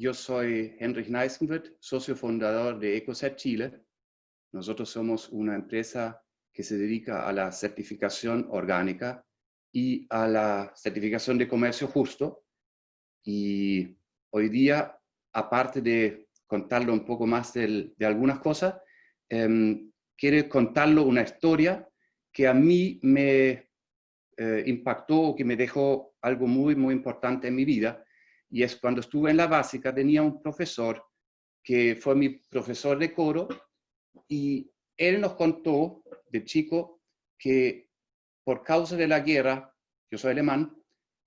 Yo soy Henrik Neissenwirth, socio fundador de EcoCert Chile. Nosotros somos una empresa que se dedica a la certificación orgánica y a la certificación de comercio justo. Y hoy día, aparte de contarlo un poco más de algunas cosas, quiero contarlo una historia que a mí me impactó, que me dejó algo muy, muy importante en mi vida. Y es cuando estuve en la básica, tenía un profesor que fue mi profesor de coro y él nos contó de chico que por causa de la guerra, yo soy alemán,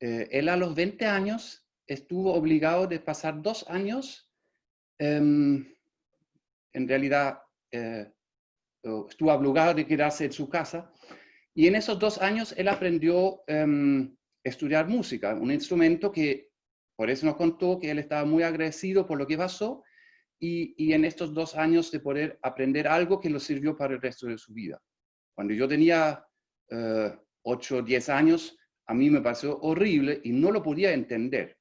él a los 20 años estuvo obligado de pasar 2 años, en realidad estuvo obligado de quedarse en su casa, y en esos 2 años él aprendió a estudiar música, un instrumento que por eso nos contó que él estaba muy agradecido por lo que pasó, y en estos 2 años de poder aprender algo que lo sirvió para el resto de su vida. Cuando yo tenía 8 o 10 años, a mí me pareció horrible y no lo podía entender.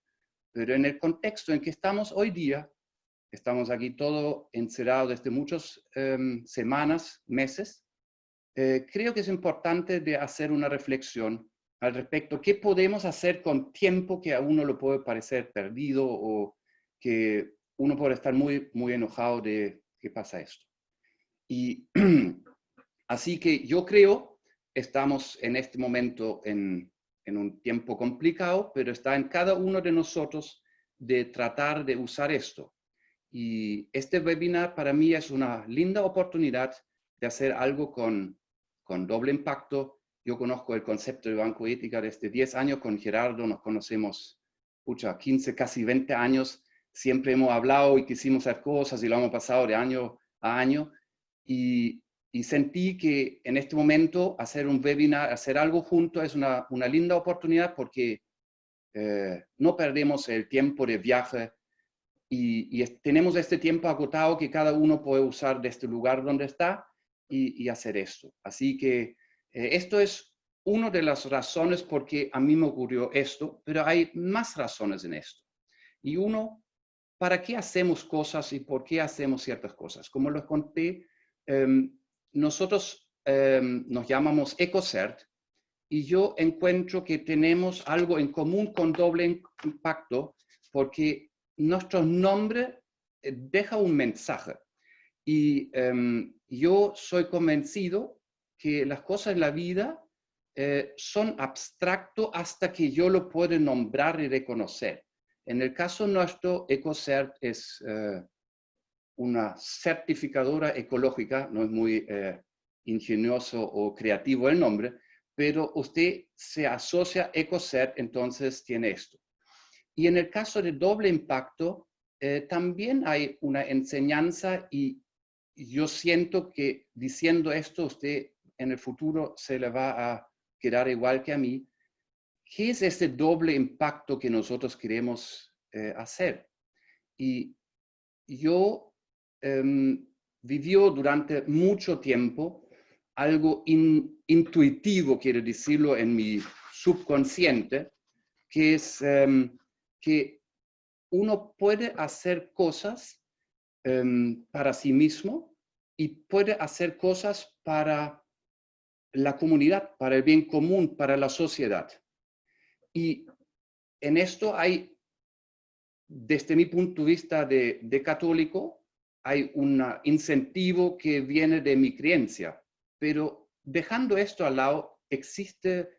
Pero en el contexto en que estamos hoy día, estamos aquí todos encerrados desde muchas semanas, meses, creo que es importante de hacer una reflexión al respecto. ¿Qué podemos hacer con tiempo que a uno le puede parecer perdido o que uno puede estar muy, muy enojado de que pasa esto? Y así que yo creo, estamos en este momento en un tiempo complicado, pero está en cada uno de nosotros de tratar de usar esto. Y este webinar para mí es una linda oportunidad de hacer algo con doble impacto. Yo conozco el concepto de Banco Ética desde 10 años con Gerardo, nos conocemos, 15, casi 20 años. Siempre hemos hablado y quisimos hacer cosas y lo hemos pasado de año a año. Y sentí que en este momento hacer un webinar, hacer algo junto es una linda oportunidad porque no perdemos el tiempo de viaje y tenemos este tiempo agotado que cada uno puede usar de este lugar donde está y hacer esto. Así que esto es una de las razones por qué a mí me ocurrió esto, pero hay más razones en esto. Y uno, ¿para qué hacemos cosas y por qué hacemos ciertas cosas? Como les conté, nosotros nos llamamos EcoCert y yo encuentro que tenemos algo en común con doble impacto porque nuestro nombre deja un mensaje. Y yo soy convencido que las cosas en la vida son abstractos hasta que yo lo puedo nombrar y reconocer. En el caso nuestro, EcoCert es una certificadora ecológica, no es muy ingenioso o creativo el nombre, pero usted se asocia a EcoCert, entonces tiene esto. Y en el caso de doble impacto, también hay una enseñanza y yo siento que diciendo esto, usted en el futuro se le va a quedar igual que a mí. ¿Qué es este doble impacto que nosotros queremos hacer? Y yo vivió durante mucho tiempo algo intuitivo, quiero decirlo, en mi subconsciente, que es que uno puede hacer cosas para sí mismo y puede hacer cosas para la comunidad, para el bien común, para la sociedad. Y en esto hay, desde mi punto de vista de católico, hay un incentivo que viene de mi creencia, pero dejando esto al lado, existe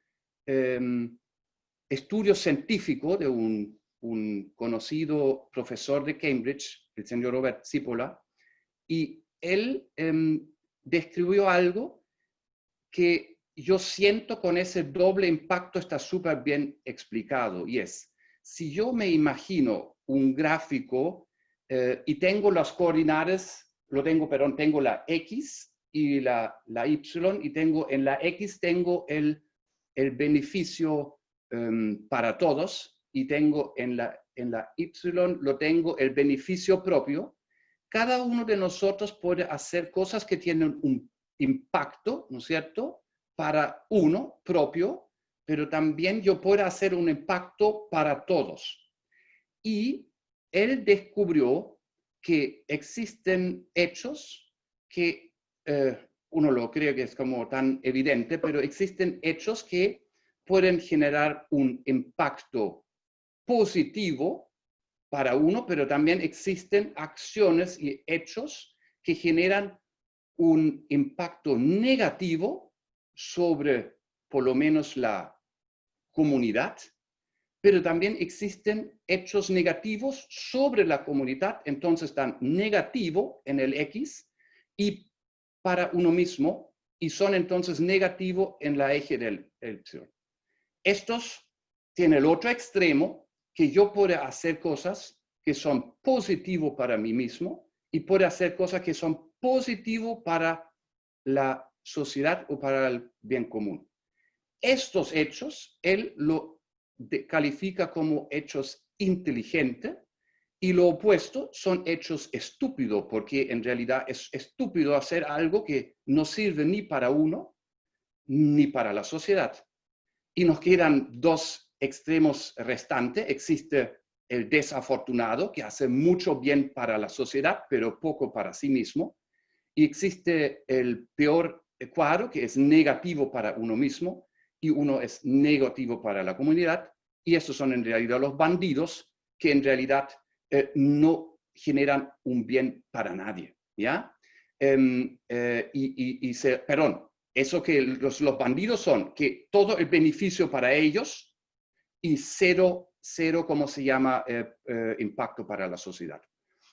estudio científico de un conocido profesor de Cambridge, el señor Robert Cipolla, y él describió algo que yo siento con ese doble impacto está súper bien explicado, y es, si yo me imagino un gráfico y tengo las coordenadas, tengo la X y la Y, y en la X tengo el beneficio para todos, y tengo en la Y lo tengo el beneficio propio. Cada uno de nosotros puede hacer cosas que tienen un impacto, ¿no es cierto?, para uno propio, pero también yo puedo hacer un impacto para todos. Y él descubrió que existen hechos que uno lo cree que es como tan evidente, pero existen hechos que pueden generar un impacto positivo para uno, pero también existen acciones y hechos que generan un impacto negativo sobre por lo menos la comunidad, pero también existen hechos negativos sobre la comunidad, entonces están negativo en el X y para uno mismo, y son entonces negativo en la eje del Y. Estos tienen el otro extremo, que yo puedo hacer cosas que son positivas para mí mismo y puedo hacer cosas que son positivas para la sociedad o para el bien común. Estos hechos, él lo califica como hechos inteligentes y lo opuesto son hechos estúpidos, porque en realidad es estúpido hacer algo que no sirve ni para uno ni para la sociedad. Y nos quedan dos extremos restantes. Existe el desafortunado, que hace mucho bien para la sociedad, pero poco para sí mismo. Y existe el peor cuadro, que es negativo para uno mismo, y uno es negativo para la comunidad. Y estos son en realidad los bandidos, que en realidad no generan un bien para nadie. ¿Ya? Perdón, eso que los bandidos son, que todo el beneficio para ellos y cero, ¿cómo se llama? Impacto para la sociedad.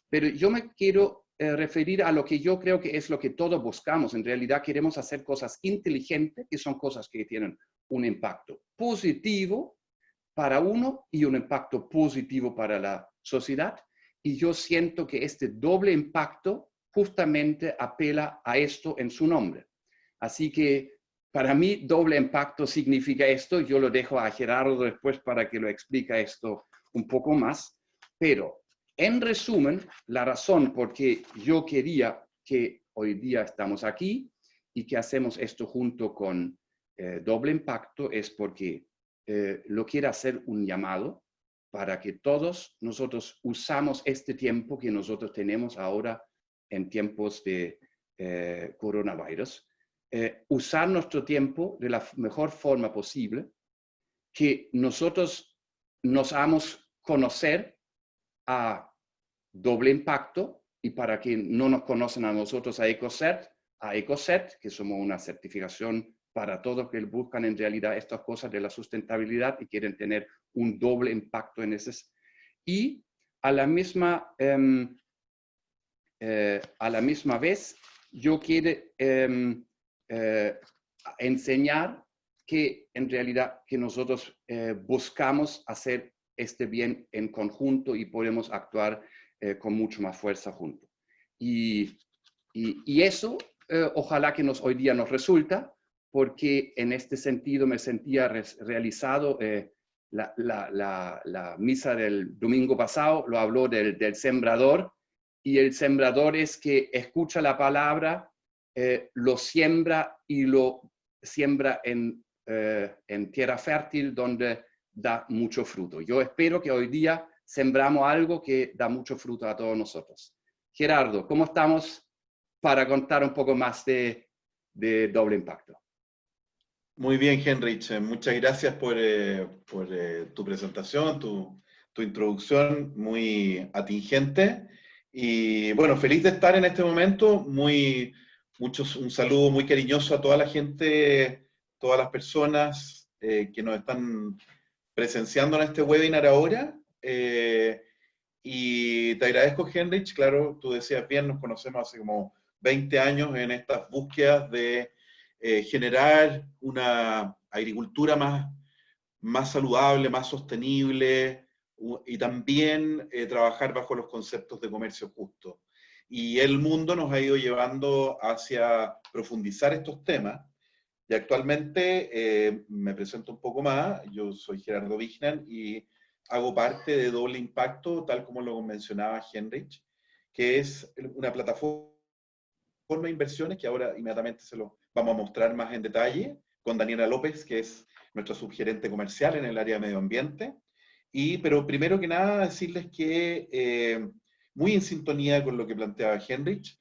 Pero yo me quiero referir a lo que yo creo que es lo que todos buscamos. En realidad queremos hacer cosas inteligentes, que son cosas que tienen un impacto positivo para uno y un impacto positivo para la sociedad. Y yo siento que este doble impacto justamente apela a esto en su nombre. Así que para mí doble impacto significa esto. Yo lo dejo a Gerardo después para que lo explique esto un poco más. Pero en resumen, la razón por qué yo quería que hoy día estamos aquí y que hacemos esto junto con doble impacto es porque lo quiero hacer un llamado para que todos nosotros usamos este tiempo que nosotros tenemos ahora en tiempos de coronavirus, usar nuestro tiempo de la mejor forma posible, que nosotros nos hagamos conocer a doble impacto, y para quien no nos conocen a nosotros a EcoCert, que somos una certificación para todos que buscan en realidad estas cosas de la sustentabilidad y quieren tener un doble impacto en ese. Y a la misma vez, yo quiero enseñar que en realidad que nosotros buscamos hacer este bien en conjunto y podemos actuar con mucho más fuerza juntos. Y eso ojalá que hoy día nos resulta, porque en este sentido me sentía realizado. La misa del domingo pasado lo habló del sembrador, y el sembrador es que escucha la palabra, lo siembra y lo siembra en tierra fértil donde da mucho fruto. Yo espero que hoy día sembramos algo que da mucho fruto a todos nosotros. Gerardo, ¿cómo estamos para contar un poco más de doble impacto? Muy bien, Henrich. Muchas gracias por tu presentación, tu introducción muy atingente. Y bueno, feliz de estar en este momento. Un saludo muy cariñoso a toda la gente, todas las personas que nos están presenciando en este webinar ahora. Y te agradezco, Henrich. Claro, tú decías bien, nos conocemos hace como 20 años en estas búsquedas de generar una agricultura más saludable, más sostenible y también trabajar bajo los conceptos de comercio justo. Y el mundo nos ha ido llevando hacia profundizar estos temas. Y actualmente me presento un poco más. Yo soy Gerardo Vignan y hago parte de Doble Impacto, tal como lo mencionaba Henrich, que es una plataforma de inversiones que ahora inmediatamente se lo vamos a mostrar más en detalle con Daniela López, que es nuestra subgerente comercial en el área de medio ambiente. Pero primero que nada decirles que, muy en sintonía con lo que planteaba Heinrich,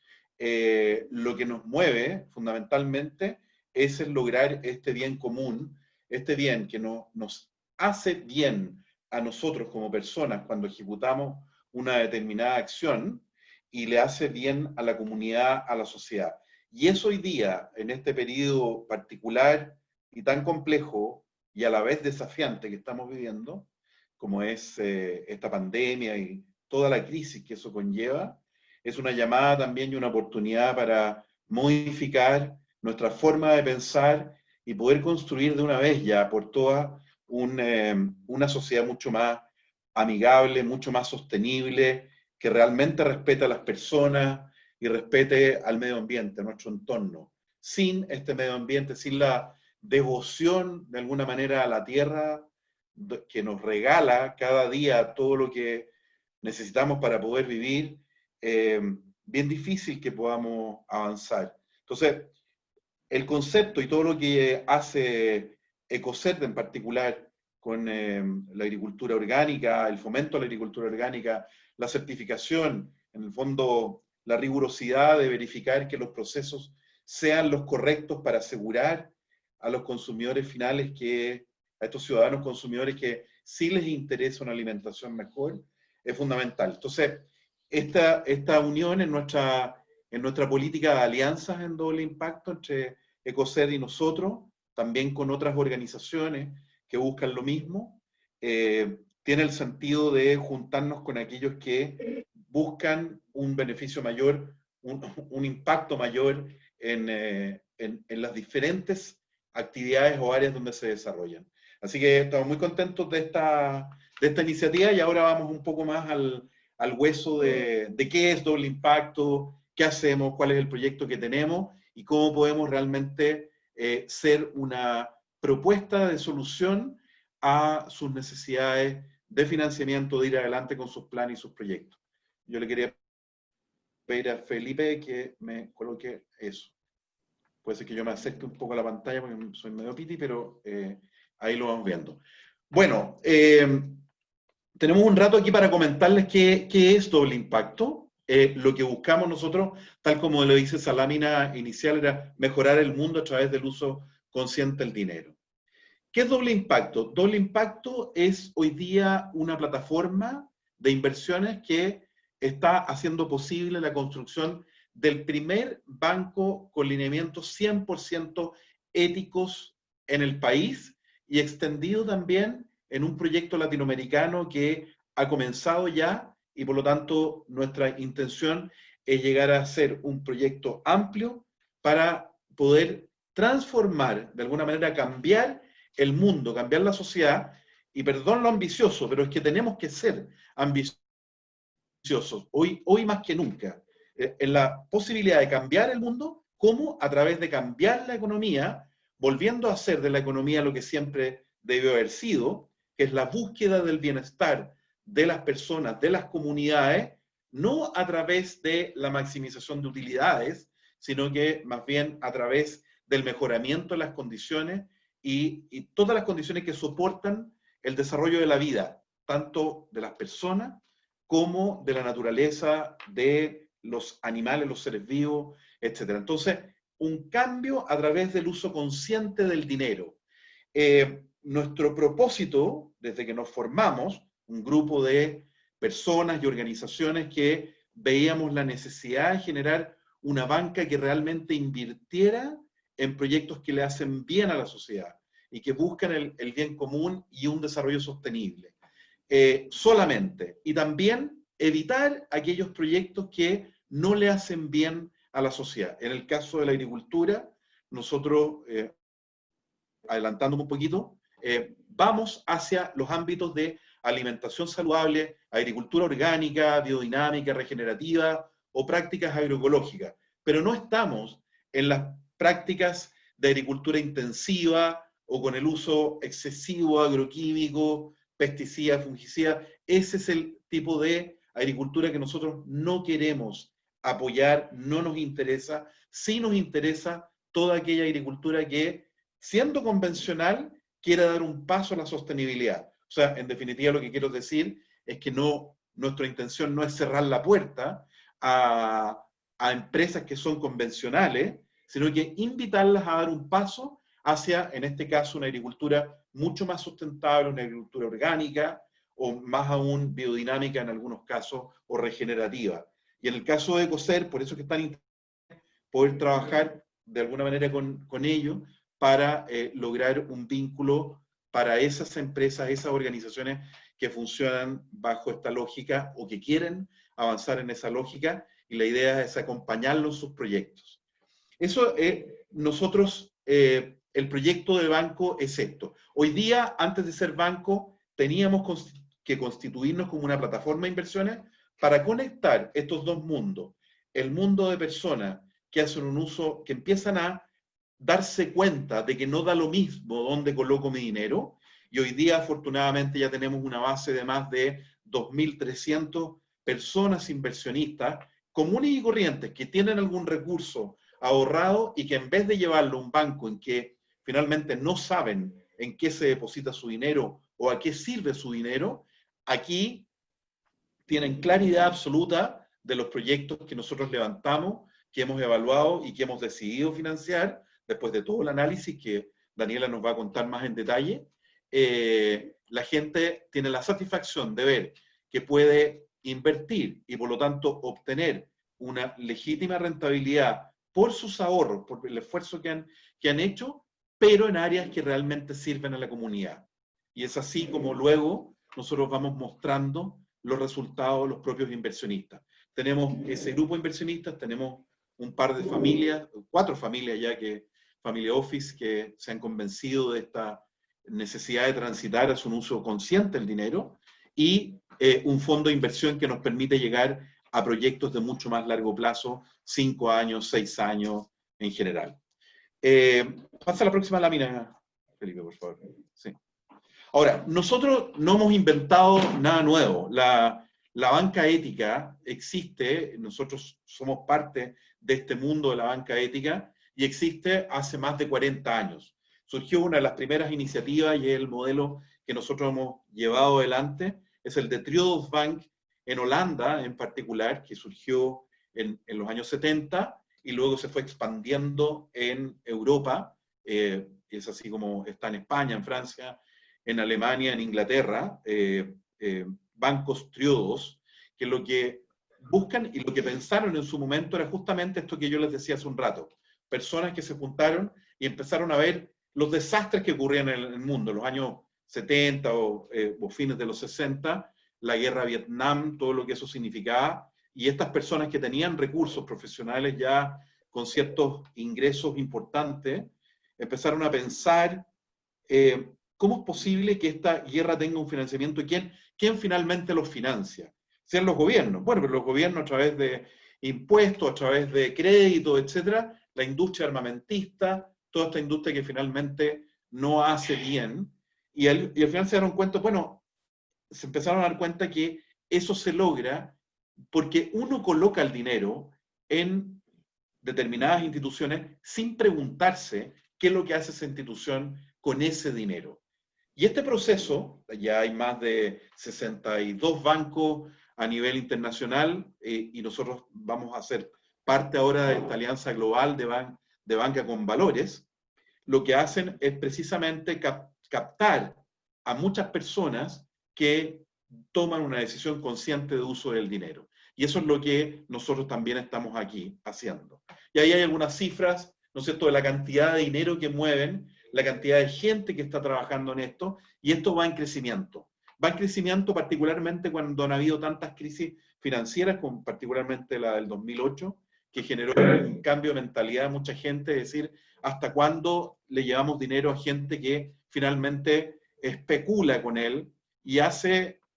lo que nos mueve fundamentalmente es el lograr este bien común, este bien que nos hace bien a nosotros como personas cuando ejecutamos una determinada acción y le hace bien a la comunidad, a la sociedad. Y es hoy día, en este periodo particular y tan complejo y a la vez desafiante que estamos viviendo, como es esta pandemia y toda la crisis que eso conlleva, es una llamada también y una oportunidad para modificar nuestra forma de pensar y poder construir de una vez ya por todas una sociedad mucho más amigable, mucho más sostenible, que realmente respete a las personas y respete al medio ambiente, a nuestro entorno. Sin este medio ambiente, sin la devoción de alguna manera a la tierra que nos regala cada día todo lo que necesitamos para poder vivir, bien difícil que podamos avanzar. Entonces, el concepto y todo lo que hace Ecocert en particular con la agricultura orgánica, el fomento a la agricultura orgánica, la certificación, en el fondo la rigurosidad de verificar que los procesos sean los correctos para asegurar a los consumidores finales, a estos ciudadanos consumidores que sí les interesa una alimentación mejor, es fundamental. Entonces, esta unión en nuestra política de alianzas en doble impacto entre Ecocert y nosotros, también con otras organizaciones que buscan lo mismo, tiene el sentido de juntarnos con aquellos que buscan un beneficio mayor, un impacto mayor en las diferentes actividades o áreas donde se desarrollan. Así que estamos muy contentos de esta iniciativa y ahora vamos un poco más al hueso de qué es doble impacto, qué hacemos, cuál es el proyecto que tenemos y cómo podemos realmente ser una propuesta de solución a sus necesidades de financiamiento, de ir adelante con sus planes y sus proyectos. Yo le quería pedir a Felipe que me coloque eso. Puede ser que yo me acerque un poco a la pantalla porque soy medio piti, pero ahí lo vamos viendo. Bueno, tenemos un rato aquí para comentarles qué es doble impacto. Lo que buscamos nosotros, tal como lo dice esa lámina inicial, era mejorar el mundo a través del uso consciente del dinero. ¿Qué es doble impacto? Doble impacto es hoy día una plataforma de inversiones que está haciendo posible la construcción del primer banco con lineamientos 100% éticos en el país y extendido también en un proyecto latinoamericano que ha comenzado ya y por lo tanto nuestra intención es llegar a ser un proyecto amplio para poder transformar, de alguna manera cambiar el mundo, cambiar la sociedad, y perdón lo ambicioso, pero es que tenemos que ser ambiciosos, hoy más que nunca, en la posibilidad de cambiar el mundo, como a través de cambiar la economía, volviendo a hacer de la economía lo que siempre debió haber sido, que es la búsqueda del bienestar de las personas, de las comunidades, no a través de la maximización de utilidades, sino que más bien a través del mejoramiento de las condiciones y todas las condiciones que soportan el desarrollo de la vida, tanto de las personas como de la naturaleza, de los animales, los seres vivos, etc. Entonces, un cambio a través del uso consciente del dinero. Nuestro propósito, desde que nos formamos, un grupo de personas y organizaciones que veíamos la necesidad de generar una banca que realmente invirtiera en proyectos que le hacen bien a la sociedad y que buscan el bien común y un desarrollo sostenible. Solamente. Y también evitar aquellos proyectos que no le hacen bien a la sociedad. En el caso de la agricultura, nosotros, adelantándome un poquito, vamos hacia los ámbitos de alimentación saludable, agricultura orgánica, biodinámica, regenerativa o prácticas agroecológicas. Pero no estamos en las prácticas de agricultura intensiva o con el uso excesivo agroquímico, pesticidas, fungicidas. Ese es el tipo de agricultura que nosotros no queremos apoyar, no nos interesa. Sí nos interesa toda aquella agricultura que, siendo convencional, quiera dar un paso a la sostenibilidad. O sea, en definitiva lo que quiero decir es que nuestra intención no es cerrar la puerta a empresas que son convencionales, sino que invitarlas a dar un paso hacia, en este caso, una agricultura mucho más sustentable, una agricultura orgánica, o más aún biodinámica en algunos casos, o regenerativa. Y en el caso de Ecocer, por eso es que es tan importante poder trabajar de alguna manera con ellos para lograr un vínculo para esas empresas, esas organizaciones que funcionan bajo esta lógica o que quieren avanzar en esa lógica, y la idea es acompañarlos en sus proyectos. Eso, nosotros, el proyecto de banco es esto. Hoy día, antes de ser banco, teníamos que constituirnos como una plataforma de inversiones para conectar estos dos mundos. El mundo de personas que hacen un uso, que empiezan a darse cuenta de que no da lo mismo dónde coloco mi dinero, y hoy día afortunadamente ya tenemos una base de más de 2.300 personas inversionistas comunes y corrientes que tienen algún recurso ahorrado y que en vez de llevarlo a un banco en que finalmente no saben en qué se deposita su dinero o a qué sirve su dinero, aquí tienen claridad absoluta de los proyectos que nosotros levantamos, que hemos evaluado y que hemos decidido financiar, después de todo el análisis que Daniela nos va a contar más en detalle. La gente tiene la satisfacción de ver que puede invertir y por lo tanto obtener una legítima rentabilidad por sus ahorros, por el esfuerzo que han hecho, pero en áreas que realmente sirven a la comunidad. Y es así como luego nosotros vamos mostrando los resultados de los propios inversionistas. Tenemos ese grupo de inversionistas, tenemos un par de familias, 4 familias ya, que Family Office, que se han convencido de esta necesidad de transitar hacia un uso consciente del dinero, y un fondo de inversión que nos permite llegar a proyectos de mucho más largo plazo, 5 años, 6 años en general. Pasa a la próxima lámina, Felipe, por favor. Sí. Ahora, nosotros no hemos inventado nada nuevo. La banca ética existe, nosotros somos parte de este mundo de la banca ética, y existe hace más de 40 años. Surgió una de las primeras iniciativas, y el modelo que nosotros hemos llevado adelante es el de Triodos Bank en Holanda en particular, que surgió en los años 70 y luego se fue expandiendo en Europa. Es así como está en España, en Francia, en Alemania, en Inglaterra, bancos triodos, que lo que buscan y lo que pensaron en su momento era justamente esto que yo les decía hace un rato. Personas que se juntaron y empezaron a ver los desastres que ocurrían en el mundo, los años 70 o fines de los 60, la guerra de Vietnam, todo lo que eso significaba, y estas personas que tenían recursos profesionales ya con ciertos ingresos importantes, empezaron a pensar ¿cómo es posible que esta guerra tenga un financiamiento? ¿Y quién finalmente los financia? ¿Sean los gobiernos? Bueno, pero los gobiernos a través de impuestos, a través de crédito, etcétera, la industria armamentista, toda esta industria que finalmente no hace bien, y al final se dieron cuenta, bueno, se empezaron a dar cuenta que eso se logra porque uno coloca el dinero en determinadas instituciones sin preguntarse qué es lo que hace esa institución con ese dinero. Y este proceso, ya hay más de 62 bancos a nivel internacional, y nosotros vamos a ser parte ahora de esta alianza global de banca con valores. Lo que hacen es precisamente captar a muchas personas que toman una decisión consciente de uso del dinero. Y eso es lo que nosotros también estamos aquí haciendo. Y ahí hay algunas cifras, ¿no es cierto?, de la cantidad de dinero que mueven, la cantidad de gente que está trabajando en esto, y esto va en crecimiento. Va en crecimiento particularmente cuando han habido tantas crisis financieras, como particularmente la del 2008, que generó un cambio de mentalidad de mucha gente, es decir, ¿hasta cuándo le llevamos dinero a gente que finalmente especula con él y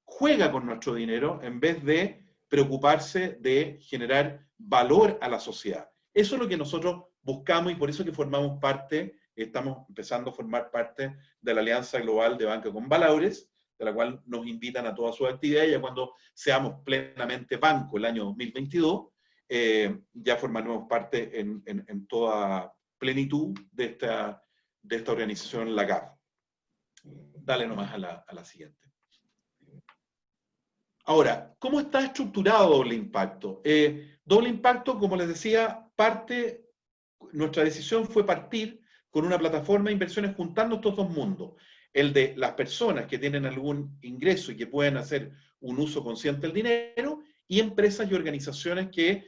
juega con nuestro dinero en vez de preocuparse de generar valor a la sociedad? Eso es lo que nosotros buscamos, y por eso que formamos parte, estamos empezando a formar parte de la Alianza Global de Banca con Valores, de la cual nos invitan a todas sus actividades. Ya cuando seamos plenamente banco el año 2022, ya formaremos parte en toda plenitud de esta organización, la GAF. Dale nomás a la siguiente. Ahora, ¿cómo está estructurado Doble Impacto? Doble Impacto, como les decía, nuestra decisión fue partir con una plataforma de inversiones juntando estos dos mundos. El de las personas que tienen algún ingreso y que pueden hacer un uso consciente del dinero, y empresas y organizaciones que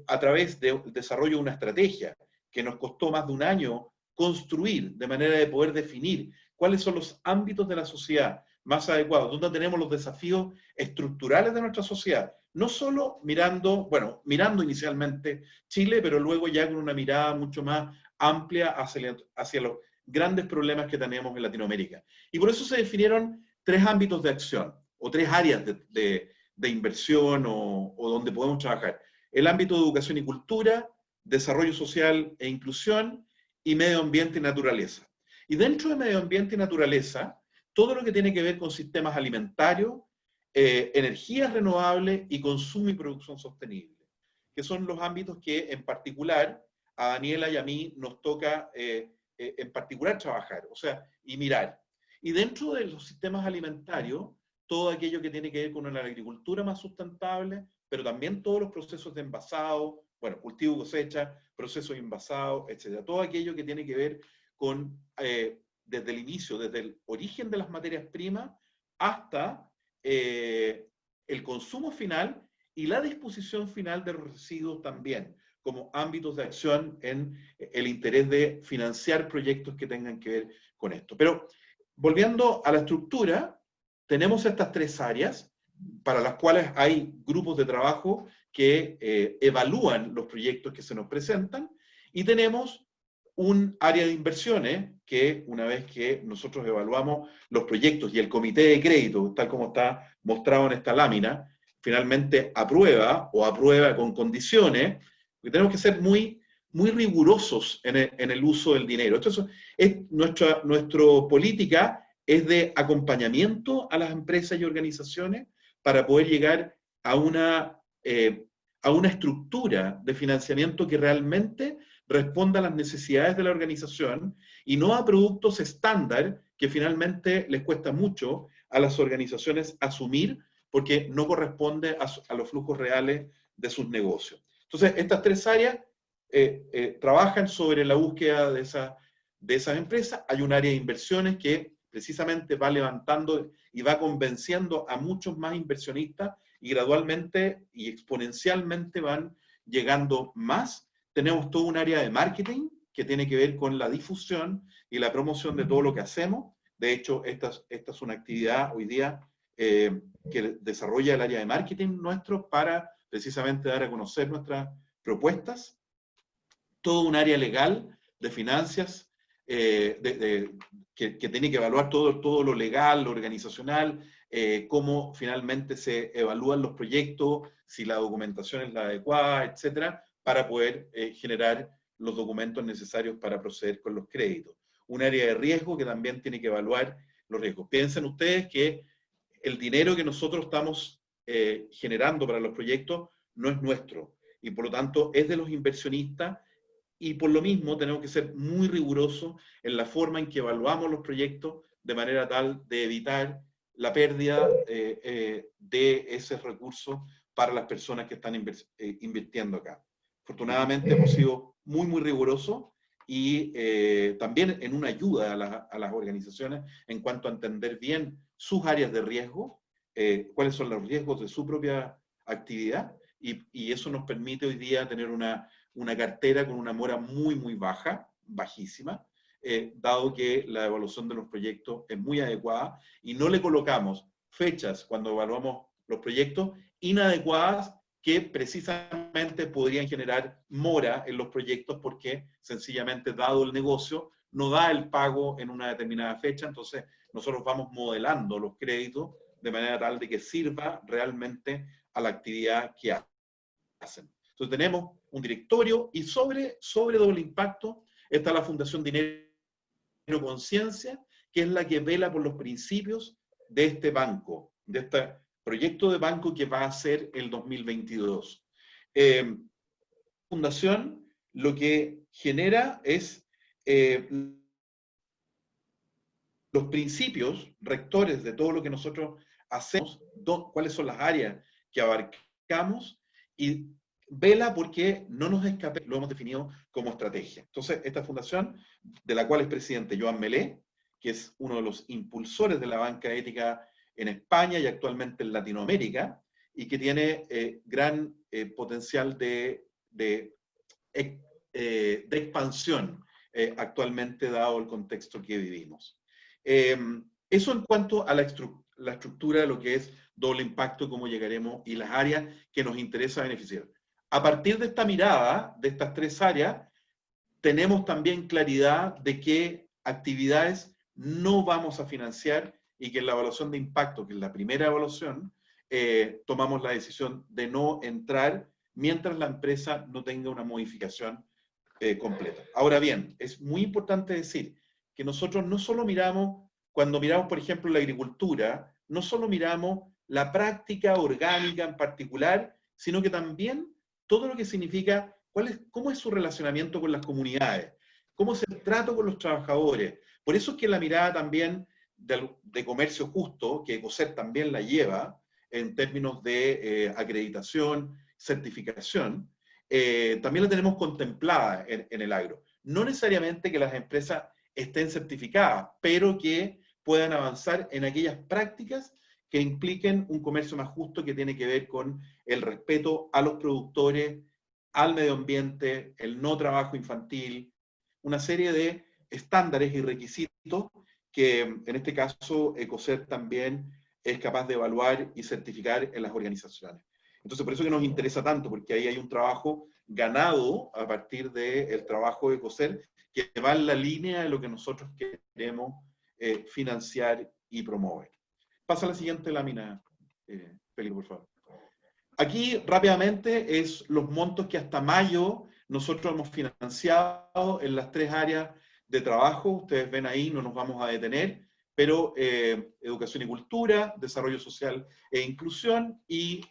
a través del desarrollo de una estrategia que nos costó más de un año construir, de manera de poder definir cuáles son los ámbitos de la sociedad más adecuados, donde tenemos los desafíos estructurales de nuestra sociedad, no solo mirando, bueno, mirando inicialmente Chile, pero luego ya con una mirada mucho más amplia hacia los grandes problemas que tenemos en Latinoamérica. Y por eso se definieron tres ámbitos de acción, o tres áreas de inversión o donde podemos trabajar. El ámbito de educación y cultura, desarrollo social e inclusión, y medio ambiente y naturaleza. Y dentro de medio ambiente y naturaleza, todo lo que tiene que ver con sistemas alimentarios, energías renovables y consumo y producción sostenible, que son los ámbitos que en particular a Daniela y a mí nos toca en particular trabajar, o sea, y mirar. Y dentro de los sistemas alimentarios, todo aquello que tiene que ver con una agricultura más sustentable, pero también todos los procesos de envasado, bueno, cultivo, cosecha, procesos de envasado, etcétera. Todo aquello que tiene que ver con, desde el inicio, desde el origen de las materias primas hasta el consumo final y la disposición final de los residuos también, como ámbitos de acción en el interés de financiar proyectos que tengan que ver con esto. Pero volviendo a la estructura, tenemos estas tres áreas para las cuales hay grupos de trabajo que evalúan los proyectos que se nos presentan, y tenemos un área de inversiones que, una vez que nosotros evaluamos los proyectos y el comité de crédito, tal como está mostrado en esta lámina, finalmente aprueba o aprueba con condiciones, porque tenemos que ser muy, muy rigurosos en el uso del dinero. Esto es nuestra política es de acompañamiento a las empresas y organizaciones para poder llegar a una estructura de financiamiento que realmente responda a las necesidades de la organización y no a productos estándar que finalmente les cuesta mucho a las organizaciones asumir porque no corresponde a los flujos reales de sus negocios. Entonces, estas tres áreas trabajan sobre la búsqueda de esas empresas. Hay un área de inversiones que precisamente va levantando y va convenciendo a muchos más inversionistas y gradualmente y exponencialmente van llegando más. Tenemos todo un área de marketing que tiene que ver con la difusión y la promoción de todo lo que hacemos. De hecho, esta es una actividad hoy día que desarrolla el área de marketing nuestro para precisamente dar a conocer nuestras propuestas. Todo un área legal de finanzas que tiene que evaluar todo lo legal, lo organizacional, cómo finalmente se evalúan los proyectos, si la documentación es la adecuada, etcétera, para poder generar los documentos necesarios para proceder con los créditos. Un área de riesgo que también tiene que evaluar los riesgos. Piensen ustedes que el dinero que nosotros estamos generando para los proyectos no es nuestro y por lo tanto es de los inversionistas, y por lo mismo tenemos que ser muy rigurosos en la forma en que evaluamos los proyectos de manera tal de evitar la pérdida de ese recurso para las personas que están invirtiendo acá. Afortunadamente hemos sido muy, muy rigurosos y también en una ayuda a las organizaciones en cuanto a entender bien sus áreas de riesgo, cuáles son los riesgos de su propia actividad, y eso nos permite hoy día tener una cartera con una mora muy, muy baja, bajísima, dado que la evaluación de los proyectos es muy adecuada y no le colocamos fechas cuando evaluamos los proyectos inadecuadas que precisamente podrían generar mora en los proyectos porque sencillamente dado el negocio no da el pago en una determinada fecha, entonces nosotros vamos modelando los créditos de manera tal de que sirva realmente a la actividad que hacen. Entonces tenemos un directorio y sobre Doble Impacto está la Fundación Dinero Conciencia, que es la que vela por los principios de este banco, de este proyecto de banco que va a ser el 2022. Fundación lo que genera es los principios rectores de todo lo que nosotros hacemos, cuáles son las áreas que abarcamos y vela porque no nos escape, lo hemos definido como estrategia. Entonces, esta fundación, de la cual es presidente Joan Melé, que es uno de los impulsores de la banca ética en España y actualmente en Latinoamérica, y que tiene gran potencial de expansión actualmente dado el contexto que vivimos. Eso en cuanto a la estructura de lo que es doble impacto, cómo llegaremos y las áreas que nos interesa beneficiar. A partir de esta mirada, de estas tres áreas, tenemos también claridad de qué actividades no vamos a financiar y que en la evaluación de impacto, que es la primera evaluación, tomamos la decisión de no entrar mientras la empresa no tenga una modificación completa. Ahora bien, es muy importante decir que nosotros no solo miramos, cuando miramos, por ejemplo, la agricultura, no solo miramos la práctica orgánica en particular, sino que también todo lo que significa cómo es su relacionamiento con las comunidades, cómo es el trato con los trabajadores. Por eso es que la mirada también de comercio justo, que Ecocer también la lleva en términos de acreditación, certificación, también la tenemos contemplada en el agro. No necesariamente que las empresas estén certificadas, pero que puedan avanzar en aquellas prácticas que impliquen un comercio más justo que tiene que ver con el respeto a los productores, al medio ambiente, el no trabajo infantil, una serie de estándares y requisitos que en este caso Ecocer también es capaz de evaluar y certificar en las organizaciones. Entonces, por eso que nos interesa tanto, porque ahí hay un trabajo ganado a partir del trabajo de Ecocer que va en la línea de lo que nosotros queremos financiar y promover. Pasa a la siguiente lámina, Felipe, por favor. Aquí, rápidamente, es los montos que hasta mayo nosotros hemos financiado en las tres áreas de trabajo. Ustedes ven ahí, no nos vamos a detener, pero educación y cultura, desarrollo social e inclusión y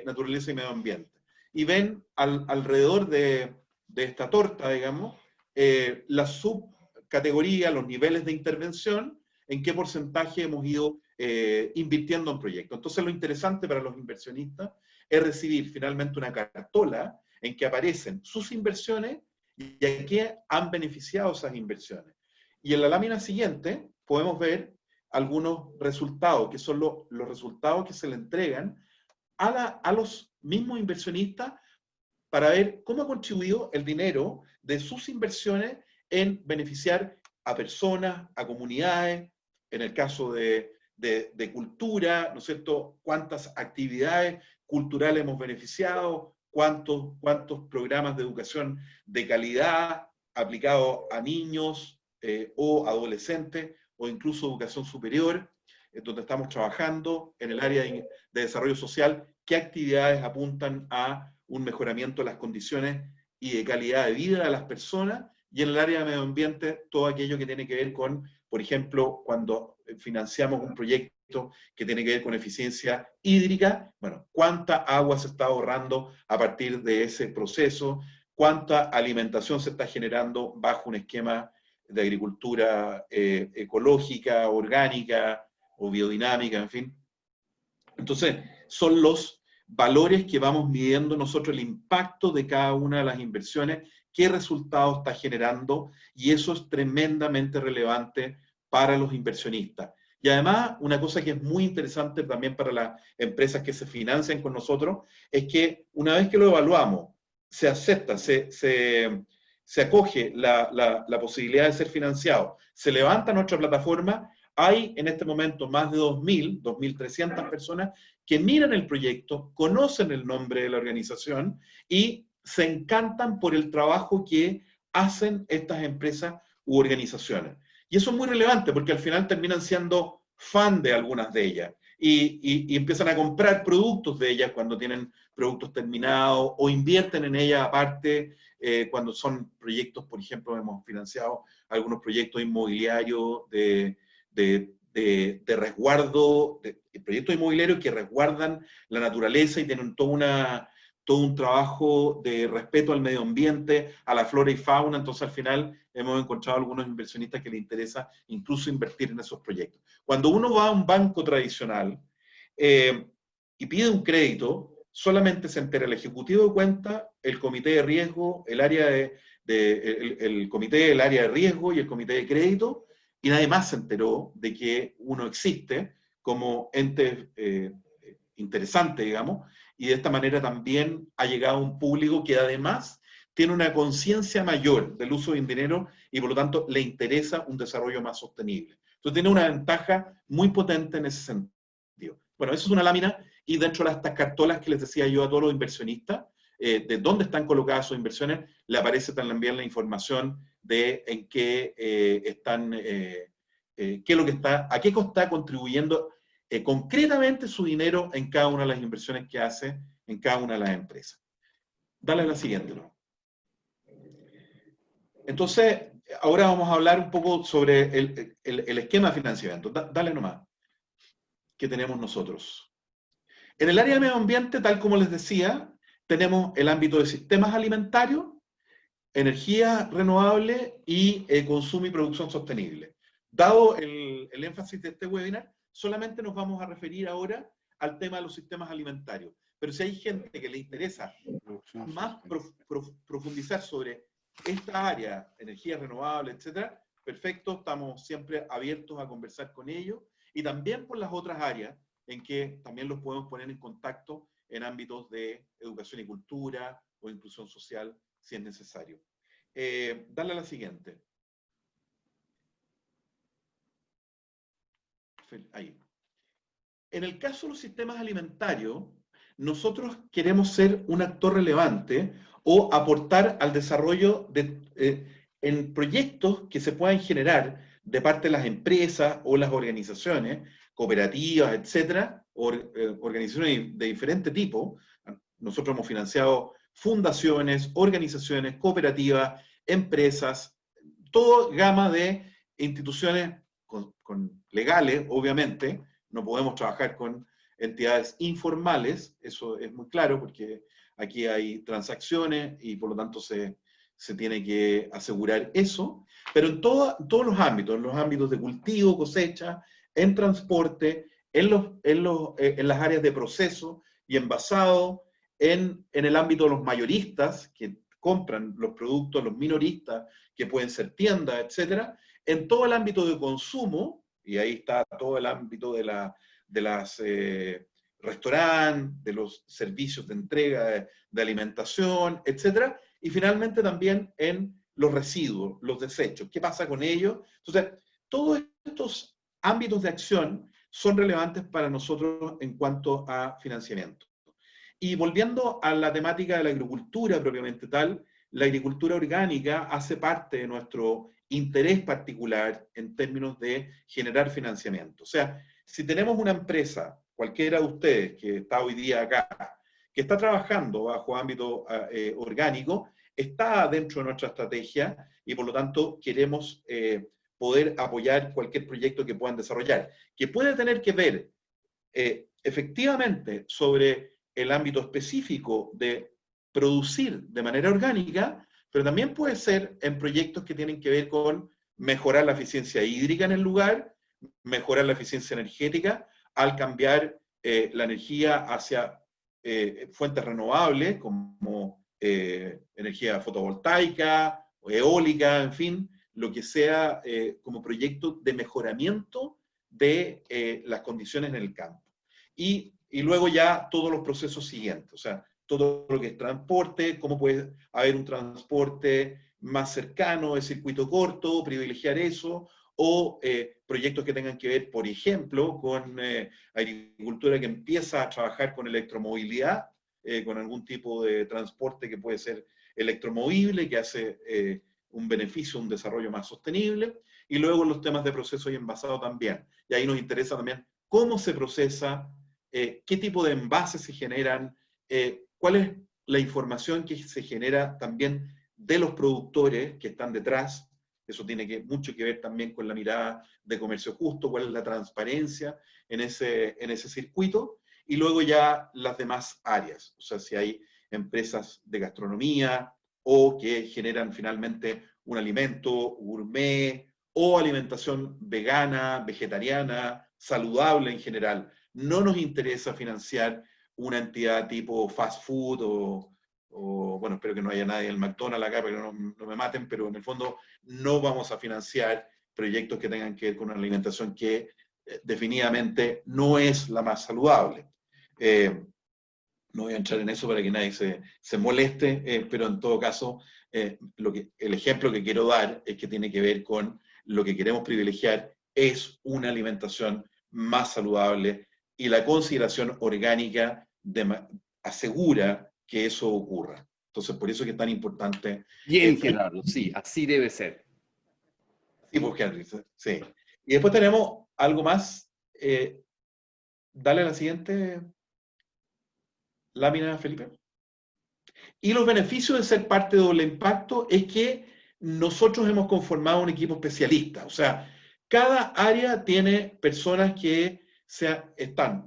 naturaleza y medio ambiente. Y ven alrededor de esta torta, digamos, la subcategoría, los niveles de intervención, en qué porcentaje hemos ido invirtiendo en proyectos. Entonces, lo interesante para los inversionistas es recibir finalmente una cartola en que aparecen sus inversiones y a qué han beneficiado esas inversiones. Y en la lámina siguiente podemos ver algunos resultados, que son los resultados que se le entregan a los mismos inversionistas para ver cómo ha contribuido el dinero de sus inversiones en beneficiar a personas, a comunidades, en el caso de cultura, ¿no es cierto?, cuántas actividades culturales hemos beneficiado, cuántos programas de educación de calidad aplicados a niños o adolescentes, o incluso educación superior, donde estamos trabajando en el área de desarrollo social, qué actividades apuntan a un mejoramiento de las condiciones y de calidad de vida de las personas, y en el área de medio ambiente, todo aquello que tiene que ver con, por ejemplo, cuando financiamos un proyecto que tiene que ver con eficiencia hídrica, bueno, cuánta agua se está ahorrando a partir de ese proceso, cuánta alimentación se está generando bajo un esquema de agricultura ecológica, orgánica o biodinámica, en fin. Entonces, son los valores que vamos midiendo nosotros, el impacto de cada una de las inversiones, qué resultado está generando, y eso es tremendamente relevante para los inversionistas. Y además, una cosa que es muy interesante también para las empresas que se financian con nosotros, es que una vez que lo evaluamos, se acepta, se acoge la posibilidad de ser financiado, se levanta nuestra plataforma, hay en este momento más de 2.300 personas que miran el proyecto, conocen el nombre de la organización y se encantan por el trabajo que hacen estas empresas u organizaciones. Y eso es muy relevante porque al final terminan siendo fan de algunas de ellas y empiezan a comprar productos de ellas cuando tienen productos terminados o invierten en ellas aparte cuando son proyectos, por ejemplo, hemos financiado algunos proyectos inmobiliarios de resguardo, de proyectos inmobiliarios que resguardan la naturaleza y tienen todo un trabajo de respeto al medio ambiente, a la flora y fauna. Entonces al final hemos encontrado algunos inversionistas que les interesa incluso invertir en esos proyectos. Cuando uno va a un banco tradicional, y pide un crédito, solamente se entera el ejecutivo de cuenta, el comité de riesgo, el comité del área de riesgo y el comité de crédito, y nadie más se enteró de que uno existe como ente interesante, digamos, y de esta manera también ha llegado a un público que además tiene una conciencia mayor del uso del dinero y por lo tanto le interesa un desarrollo más sostenible. Entonces tiene una ventaja muy potente en ese sentido. Bueno, eso es una lámina, y dentro de estas cartolas que les decía yo a todos los inversionistas, de dónde están colocadas sus inversiones, le aparece también la información de en qué están, qué es lo que está, a qué está contribuyendo concretamente su dinero en cada una de las inversiones que hace en cada una de las empresas. Dale a la siguiente, ¿no? Entonces, ahora vamos a hablar un poco sobre el esquema de financiamiento. Dale nomás, que tenemos nosotros. En el área de medio ambiente, tal como les decía, tenemos el ámbito de sistemas alimentarios, energía renovable y consumo y producción sostenible. Dado el énfasis de este webinar, solamente nos vamos a referir ahora al tema de los sistemas alimentarios. Pero si hay gente que le interesa más profundizar sobre esta área, energía renovable, etcétera, perfecto, estamos siempre abiertos a conversar con ellos, y también por las otras áreas en que también los podemos poner en contacto en ámbitos de educación y cultura o inclusión social, si es necesario. Dale a la siguiente. Ahí. En el caso de los sistemas alimentarios, nosotros queremos ser un actor relevante o aportar al desarrollo en proyectos que se puedan generar de parte de las empresas o las organizaciones, cooperativas, etcétera, organizaciones de diferente tipo. Nosotros hemos financiado fundaciones, organizaciones, cooperativas, empresas, toda gama de instituciones con legales, obviamente. No podemos trabajar con entidades informales, eso es muy claro, porque aquí hay transacciones y por lo tanto se tiene que asegurar eso, pero en todos los ámbitos de cultivo, cosecha, en transporte, en las áreas de proceso y envasado, en el ámbito de los mayoristas que compran los productos, los minoristas que pueden ser tiendas, etcétera, en todo el ámbito de consumo, y ahí está todo el ámbito de las restaurantes, de los servicios de entrega de alimentación, etcétera, y finalmente también en los residuos, los desechos. ¿Qué pasa con ellos? Entonces, todos estos ámbitos de acción son relevantes para nosotros en cuanto a financiamiento. Y volviendo a la temática de la agricultura propiamente tal, la agricultura orgánica hace parte de nuestro interés particular en términos de generar financiamiento. O sea, si tenemos una empresa, cualquiera de ustedes que está hoy día acá, que está trabajando bajo ámbito orgánico, está dentro de nuestra estrategia y por lo tanto queremos poder apoyar cualquier proyecto que puedan desarrollar, que puede tener que ver efectivamente sobre el ámbito específico de producir de manera orgánica, pero también puede ser en proyectos que tienen que ver con mejorar la eficiencia hídrica en el lugar, mejorar la eficiencia energética, al cambiar la energía hacia fuentes renovables, como energía fotovoltaica, o eólica, en fin, lo que sea como proyecto de mejoramiento de las condiciones en el campo. Y luego ya todos los procesos siguientes, o sea, todo lo que es transporte, cómo puede haber un transporte más cercano, de circuito corto, privilegiar eso, o proyectos que tengan que ver, por ejemplo, con agricultura que empieza a trabajar con electromovilidad, con algún tipo de transporte que puede ser electromovible, que hace un beneficio, un desarrollo más sostenible, y luego los temas de proceso y envasado también. Y ahí nos interesa también cómo se procesa, qué tipo de envases se generan, cuál es la información que se genera también de los productores que están detrás. Eso tiene mucho que ver también con la mirada de comercio justo, cuál es la transparencia en ese circuito, y luego ya las demás áreas, o sea, si hay empresas de gastronomía o que generan finalmente un alimento gourmet o alimentación vegana, vegetariana, saludable en general, no nos interesa financiar una entidad tipo fast food bueno, espero que no haya nadie en el McDonald's acá, pero no me maten, pero en el fondo no vamos a financiar proyectos que tengan que ver con una alimentación que definitivamente no es la más saludable. No voy a entrar en eso para que nadie se moleste, pero en todo caso, el ejemplo que quiero dar es que tiene que ver con lo que queremos privilegiar es una alimentación más saludable y la consideración orgánica asegura que eso ocurra. Entonces, por eso es que es tan importante. Bien, Gerardo, sí, así debe ser. Sí, pues, Henry, sí. Y después tenemos algo más. Dale a la siguiente lámina, Felipe. Y los beneficios de ser parte de Doble Impacto es que nosotros hemos conformado un equipo especialista. O sea, cada área tiene personas que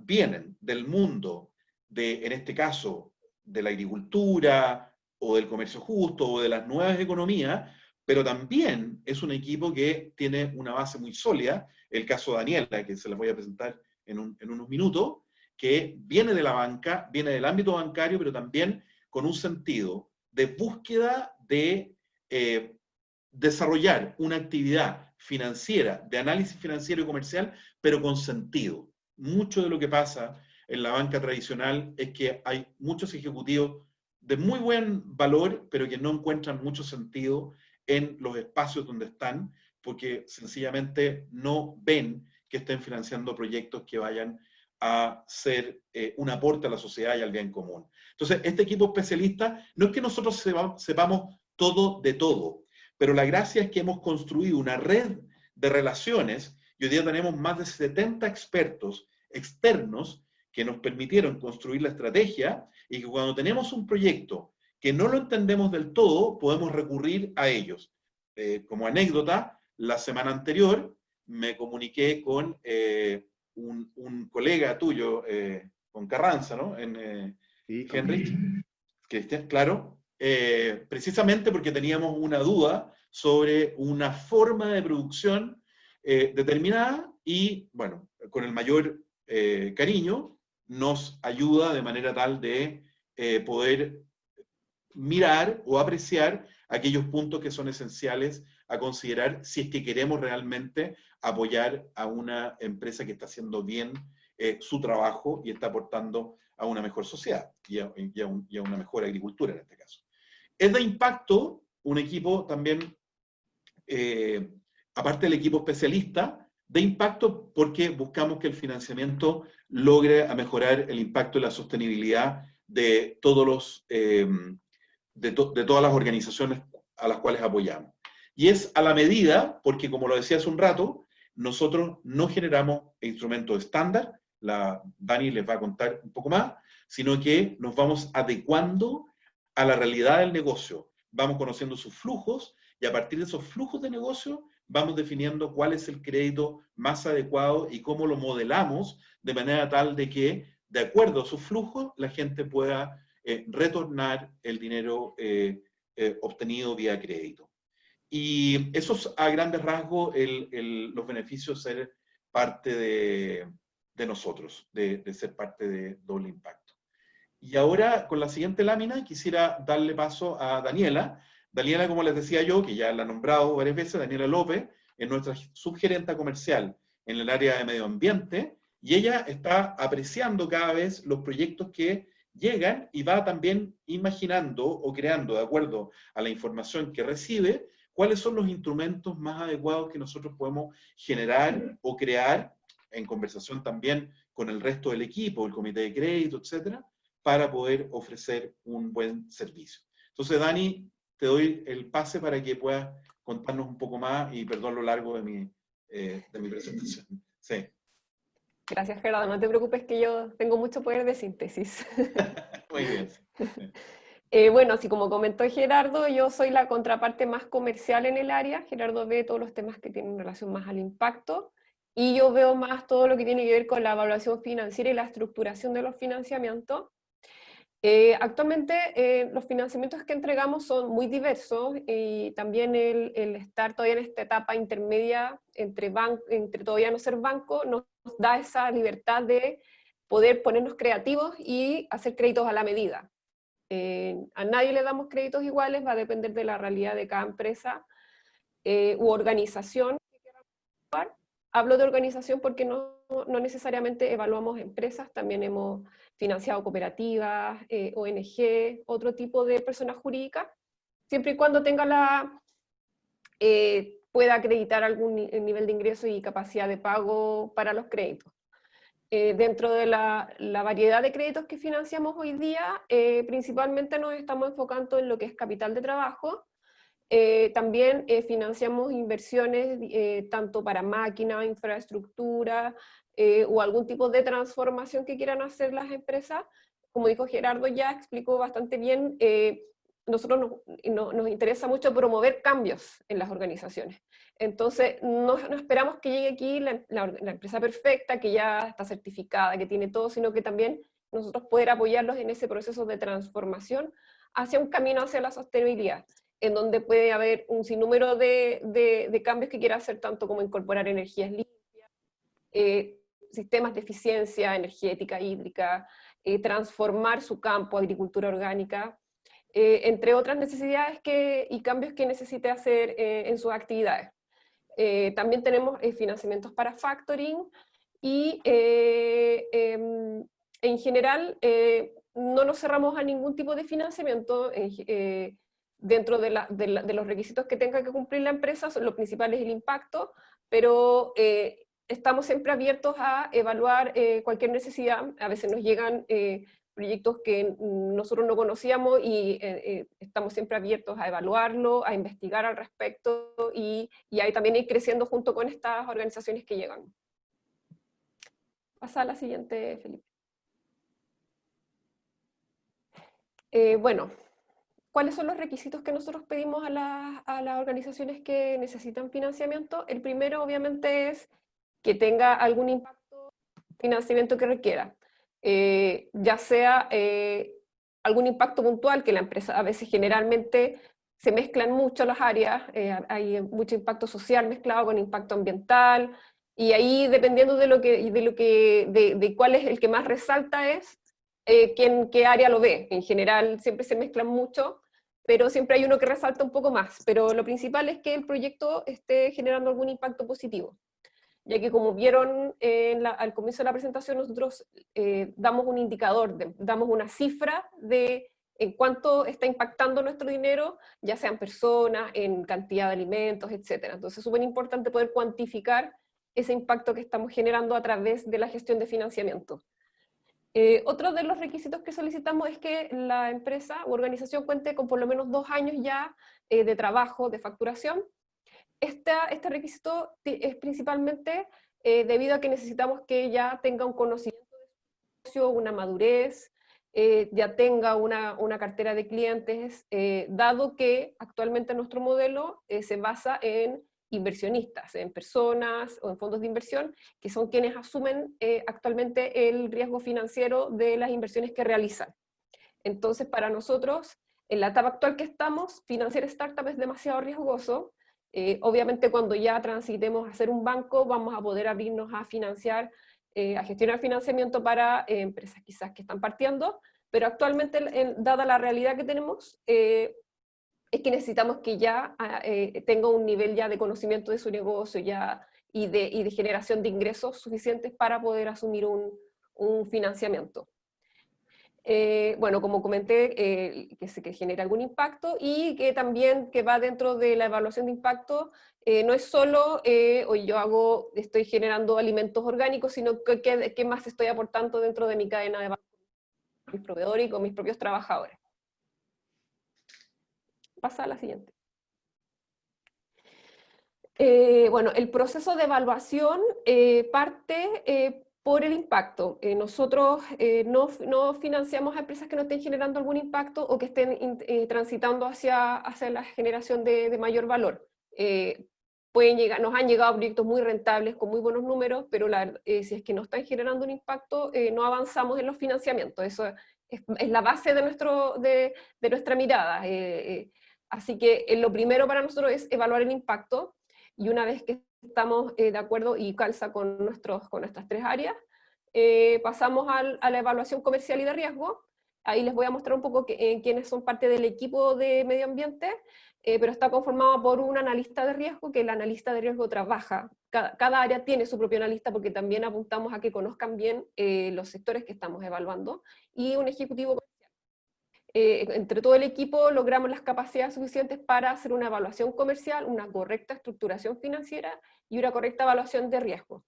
vienen del mundo en este caso, de la agricultura o del comercio justo o de las nuevas economías, pero también es un equipo que tiene una base muy sólida. El caso de Daniela, que se las voy a presentar en unos minutos, que viene de la banca, viene del ámbito bancario, pero también con un sentido de búsqueda de desarrollar una actividad financiera, de análisis financiero y comercial, pero con sentido. Mucho de lo que pasa en la banca tradicional es que hay muchos ejecutivos de muy buen valor, pero que no encuentran mucho sentido en los espacios donde están, porque sencillamente no ven que estén financiando proyectos que vayan a ser un aporte a la sociedad y al bien común. Entonces, este equipo especialista, no es que nosotros sepamos todo de todo, pero la gracia es que hemos construido una red de relaciones y hoy día tenemos más de 70 expertos externos que nos permitieron construir la estrategia y que cuando tenemos un proyecto que no lo entendemos del todo, podemos recurrir a ellos. Como anécdota, la semana anterior me comuniqué con un colega tuyo, con Carranza, ¿no? Sí, Henry, Cristian, claro, precisamente porque teníamos una duda sobre una forma de producción determinada y, bueno, con el mayor cariño, nos ayuda de manera tal de poder mirar o apreciar aquellos puntos que son esenciales a considerar si es que queremos realmente apoyar a una empresa que está haciendo bien su trabajo y está aportando a una mejor sociedad y a una mejor agricultura en este caso. Es de impacto un equipo también, aparte del equipo especialista, de impacto porque buscamos que el financiamiento logre a mejorar el impacto y la sostenibilidad de todos los de todas las organizaciones a las cuales apoyamos. Y es a la medida, porque como lo decía hace un rato, nosotros no generamos instrumentos estándar, Dani les va a contar un poco más, sino que nos vamos adecuando a la realidad del negocio. Vamos conociendo sus flujos y a partir de esos flujos de negocio vamos definiendo cuál es el crédito más adecuado y cómo lo modelamos de manera tal de que, de acuerdo a sus flujos, la gente pueda retornar el dinero obtenido vía crédito. Y eso es a grandes rasgos los beneficios de ser parte de nosotros, de ser parte de Doble Impacto. Y ahora, con la siguiente lámina, quisiera darle paso a Daniela. Daniela, como les decía yo, que ya la he nombrado varias veces, Daniela López, es nuestra subgerenta comercial en el área de medio ambiente, y ella está apreciando cada vez los proyectos que llegan y va también imaginando o creando, de acuerdo a la información que recibe, cuáles son los instrumentos más adecuados que nosotros podemos generar o crear, en conversación también con el resto del equipo, el comité de crédito, etcétera, para poder ofrecer un buen servicio. Entonces, Dani, te doy el pase para que puedas contarnos un poco más y perdón lo largo de mi presentación. Sí. Gracias, Gerardo. No te preocupes que yo tengo mucho poder de síntesis. Muy bien. Bueno, así como comentó Gerardo, yo soy la contraparte más comercial en el área. Gerardo ve todos los temas que tienen relación más al impacto y yo veo más todo lo que tiene que ver con la evaluación financiera y la estructuración de los financiamientos. Actualmente los financiamientos que entregamos son muy diversos y también el estar todavía en esta etapa intermedia entre todavía no ser banco nos da esa libertad de poder ponernos creativos y hacer créditos a la medida. A nadie le damos créditos iguales, va a depender de la realidad de cada empresa u organización. Hablo de organización porque no necesariamente evaluamos empresas, también hemos financiado cooperativas, ONG, otro tipo de personas jurídicas, siempre y cuando tenga pueda acreditar algún nivel de ingreso y capacidad de pago para los créditos. Dentro de la variedad de créditos que financiamos hoy día, principalmente nos estamos enfocando en lo que es capital de trabajo. También financiamos inversiones tanto para máquinas, infraestructura o algún tipo de transformación que quieran hacer las empresas. Como dijo Gerardo, ya explicó bastante bien, nosotros nos interesa mucho promover cambios en las organizaciones. Entonces, no esperamos que llegue aquí la empresa perfecta, que ya está certificada, que tiene todo, sino que también nosotros poder apoyarlos en ese proceso de transformación hacia un camino hacia la sostenibilidad, en donde puede haber un sinnúmero de cambios que quiera hacer, tanto como incorporar energías limpias, sistemas de eficiencia energética, hídrica, transformar su campo, agricultura orgánica, entre otras necesidades y cambios que necesite hacer en sus actividades. También tenemos financiamientos para factoring y en general no nos cerramos a ningún tipo de financiamiento. Dentro de los requisitos que tenga que cumplir la empresa, lo principal es el impacto, pero estamos siempre abiertos a evaluar cualquier necesidad. A veces nos llegan proyectos que nosotros no conocíamos y estamos siempre abiertos a evaluarlo, a investigar al respecto y ahí también ir creciendo junto con estas organizaciones que llegan. Pasa a la siguiente, Felipe. Bueno, ¿cuáles son los requisitos que nosotros pedimos a las organizaciones que necesitan financiamiento? El primero, obviamente, es que tenga algún impacto, financiamiento que requiera. Ya sea algún impacto puntual, que la empresa a veces generalmente se mezclan mucho las áreas, hay mucho impacto social mezclado con impacto ambiental, y ahí dependiendo de cuál es el que más resalta es qué área lo ve. En general siempre se mezclan mucho, pero siempre hay uno que resalta un poco más, pero lo principal es que el proyecto esté generando algún impacto positivo, ya que como vieron al comienzo de la presentación, nosotros damos un indicador, damos una cifra de en cuánto está impactando nuestro dinero, ya sean personas, en cantidad de alimentos, etc. Entonces es súper importante poder cuantificar ese impacto que estamos generando a través de la gestión de financiamiento. Otro de los requisitos que solicitamos es que la empresa u organización cuente con por lo menos 2 años ya de trabajo, de facturación. Este requisito es principalmente debido a que necesitamos que ya tenga un conocimiento de negocio, una madurez, ya tenga una cartera de clientes, dado que actualmente nuestro modelo se basa en inversionistas, en personas o en fondos de inversión, que son quienes asumen actualmente el riesgo financiero de las inversiones que realizan. Entonces, para nosotros, en la etapa actual que estamos, financiar startup es demasiado riesgoso. Obviamente, cuando ya transitemos a ser un banco, vamos a poder abrirnos a financiar, a gestionar financiamiento para empresas quizás que están partiendo, pero actualmente, dada la realidad que tenemos, es que necesitamos que ya tenga un nivel ya de conocimiento de su negocio ya, y de generación de ingresos suficientes para poder asumir un financiamiento. Bueno, como comenté, que genera algún impacto y que también que va dentro de la evaluación de impacto, no es solo hoy estoy generando alimentos orgánicos, sino qué más estoy aportando dentro de mi cadena de valor con mis proveedores y con mis propios trabajadores. Pasa a la siguiente. Bueno, el proceso de evaluación parte por el impacto. Nosotros no financiamos a empresas que no estén generando algún impacto o que estén transitando hacia la generación de mayor valor. Nos han llegado proyectos muy rentables, con muy buenos números, pero si es que no están generando un impacto, no avanzamos en los financiamientos. Eso es la base de nuestra mirada. Así que lo primero para nosotros es evaluar el impacto, y una vez que estamos de acuerdo y calza con nuestras 3 áreas, pasamos a la evaluación comercial y de riesgo. Ahí les voy a mostrar un poco quiénes son parte del equipo de medio ambiente, pero está conformado por un analista de riesgo, que el analista de riesgo trabaja. Cada área tiene su propio analista, porque también apuntamos a que conozcan bien los sectores que estamos evaluando, y un ejecutivo comercial. Entre todo el equipo logramos las capacidades suficientes para hacer una evaluación comercial, una correcta estructuración financiera y una correcta evaluación de riesgo.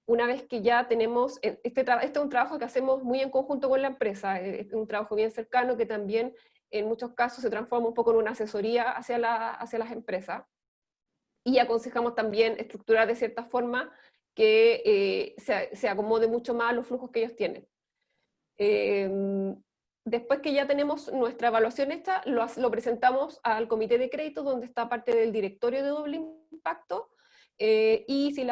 Una vez que ya tenemos, este es un trabajo que hacemos muy en conjunto con la empresa, es un trabajo bien cercano que también en muchos casos se transforma un poco en una asesoría hacia las empresas, y aconsejamos también estructurar de cierta forma que se acomode mucho más a los flujos que ellos tienen. Después que ya tenemos nuestra evaluación esta, lo presentamos al comité de crédito, donde está parte del directorio de doble impacto, y si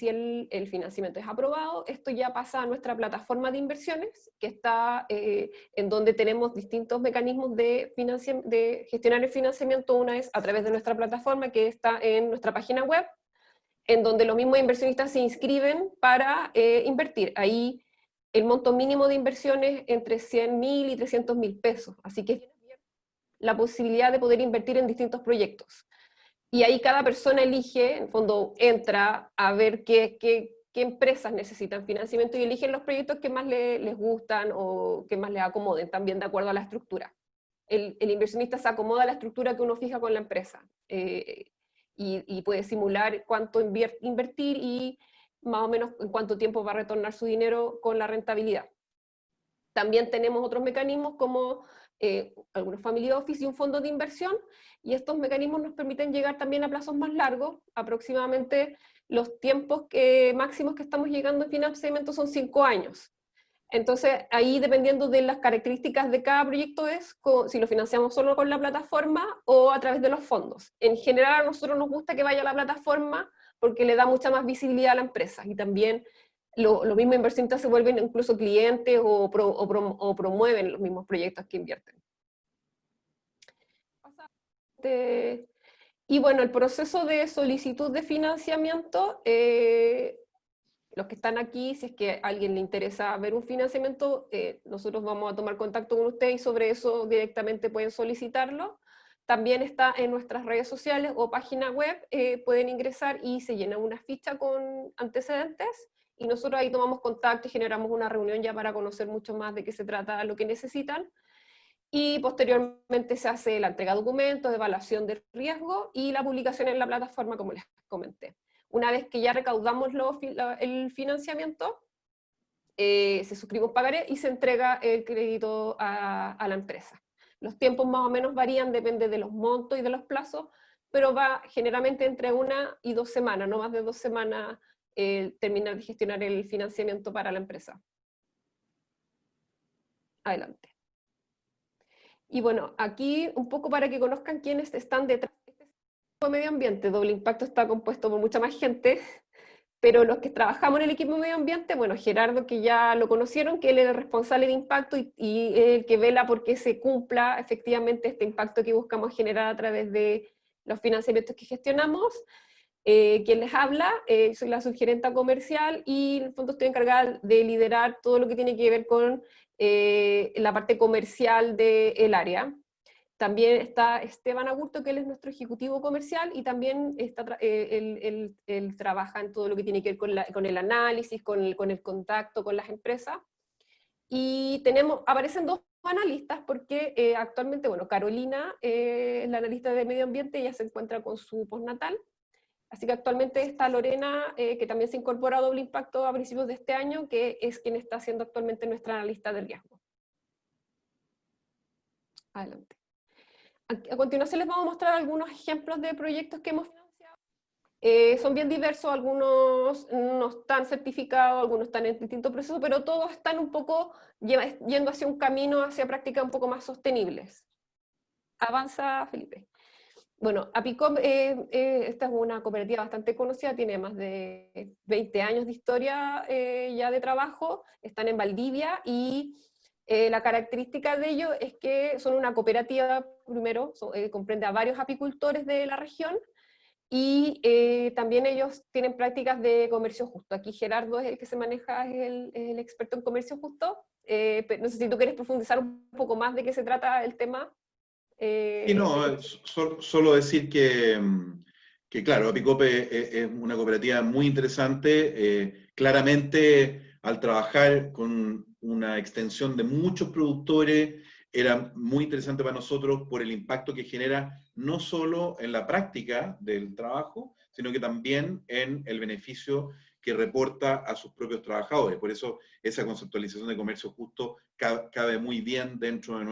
el financiamiento es aprobado, esto ya pasa a nuestra plataforma de inversiones, que está en donde tenemos distintos mecanismos de gestionar el financiamiento. Una es a través de nuestra plataforma, que está en nuestra página web, en donde los mismos inversionistas se inscriben para invertir. Ahí el monto mínimo de inversiones entre 100.000 y 300.000 pesos, así que la posibilidad de poder invertir en distintos proyectos. Y ahí cada persona elige, en el fondo entra a ver qué empresas necesitan financiamiento, y eligen los proyectos que más les gustan o que más les acomoden, también de acuerdo a la estructura. El inversionista se acomoda a la estructura que uno fija con la empresa, y puede simular cuánto invertir y más o menos en cuánto tiempo va a retornar su dinero con la rentabilidad. También tenemos otros mecanismos como algunos family office y un fondo de inversión, y estos mecanismos nos permiten llegar también a plazos más largos. Aproximadamente los tiempos máximos que estamos llegando en financiamiento son 5 años. Entonces, ahí dependiendo de las características de cada proyecto es si lo financiamos solo con la plataforma o a través de los fondos. En general a nosotros nos gusta que vaya a la plataforma porque le da mucha más visibilidad a la empresa, y también los mismos inversionistas se vuelven incluso clientes o promueven los mismos proyectos que invierten. Y bueno, el proceso de solicitud de financiamiento, los que están aquí, si es que a alguien le interesa ver un financiamiento, nosotros vamos a tomar contacto con ustedes, y sobre eso directamente pueden solicitarlo. También está en nuestras redes sociales o página web, pueden ingresar y se llena una ficha con antecedentes, y nosotros ahí tomamos contacto y generamos una reunión ya para conocer mucho más de qué se trata, lo que necesitan. Y posteriormente se hace la entrega de documentos, evaluación de riesgo y la publicación en la plataforma, como les comenté. Una vez que ya recaudamos el financiamiento, se suscribe un pagaré y se entrega el crédito a la empresa. Los tiempos más o menos varían, depende de los montos y de los plazos, pero va generalmente entre 1 y 2 semanas, no más de 2 semanas, terminar de gestionar el financiamiento para la empresa. Adelante. Y bueno, aquí un poco para que conozcan quiénes están detrás de este equipo de medio ambiente. Doble Impacto está compuesto por mucha más gente, pero los que trabajamos en el equipo de medio ambiente, bueno, Gerardo, que ya lo conocieron, que él es el responsable de impacto y el que vela porque se cumpla efectivamente este impacto que buscamos generar a través de los financiamientos que gestionamos. Quien les habla, soy la subgerenta comercial, y en el fondo estoy encargada de liderar todo lo que tiene que ver con la parte comercial del área. También está Esteban Agurto, que él es nuestro ejecutivo comercial, y también está, él trabaja en todo lo que tiene que ver con el análisis, con el contacto con las empresas. Y aparecen 2 analistas porque actualmente, bueno, Carolina, la analista de medio ambiente, ella se encuentra con su postnatal. Así que actualmente está Lorena, que también se incorpora a Doble Impacto a principios de este año, que es quien está siendo actualmente nuestra analista de riesgo. Adelante. A continuación les vamos a mostrar algunos ejemplos de proyectos que hemos financiado. Son bien diversos, algunos no están certificados, algunos están en distintos procesos, pero todos están un poco yendo hacia un camino, hacia prácticas un poco más sostenibles. Avanza, Felipe. Bueno, Apicom, esta es una cooperativa bastante conocida, tiene más de 20 años de historia ya de trabajo, están en Valdivia, y la característica de ellos es que son una cooperativa, primero, comprende a varios apicultores de la región, y también ellos tienen prácticas de comercio justo. Aquí Gerardo es el que se maneja, es el experto en comercio justo. No sé si tú quieres profundizar un poco más de qué se trata el tema. Y no, solo decir que claro, Apicope es una cooperativa muy interesante. Claramente, al trabajar con una extensión de muchos productores, era muy interesante para nosotros por el impacto que genera no solo en la práctica del trabajo, sino que también en el beneficio que reporta a sus propios trabajadores. Por eso esa conceptualización de comercio justo cabe muy bien dentro de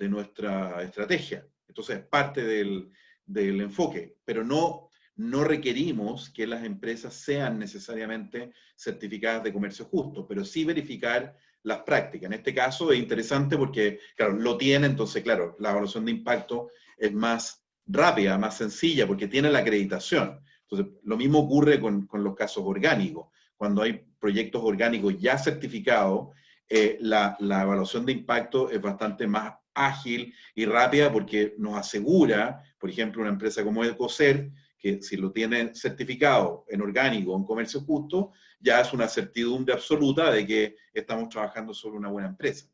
nuestra estrategia. Entonces, parte del enfoque, pero no requerimos que las empresas sean necesariamente certificadas de comercio justo, pero sí verificar las prácticas. En este caso es interesante porque, claro, lo tiene, entonces, claro, la evaluación de impacto es más rápida, más sencilla, porque tiene la acreditación. Entonces, lo mismo ocurre con los casos orgánicos. Cuando hay proyectos orgánicos ya certificados, la evaluación de impacto es bastante más ágil y rápida porque nos asegura, por ejemplo, una empresa como Ecocer, que si lo tiene certificado en orgánico, en comercio justo, ya es una certidumbre absoluta de que estamos trabajando sobre una buena empresa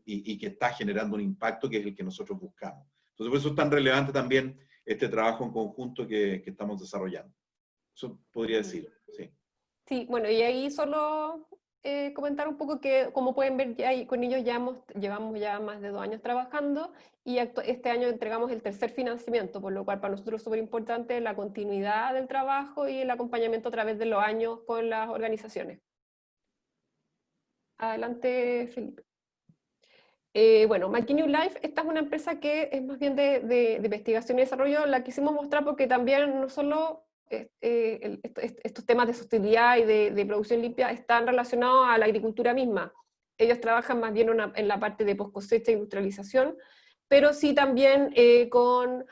y que está generando un impacto que es el que nosotros buscamos. Entonces, por eso es tan relevante también este trabajo en conjunto que estamos desarrollando. Eso podría decir, sí. Sí, bueno, y ahí solo comentar un poco que, como pueden ver, ya con ellos llevamos ya más de 2 años trabajando y este año entregamos el tercer financiamiento, por lo cual para nosotros es súper importante la continuidad del trabajo y el acompañamiento a través de los años con las organizaciones. Adelante, Felipe. Bueno, Making New Life, esta es una empresa que es más bien de investigación y desarrollo. La quisimos mostrar porque también no solo estos temas de sostenibilidad y de producción limpia están relacionados a la agricultura misma. Ellos trabajan más bien en la parte de post cosecha e industrialización, pero sí también con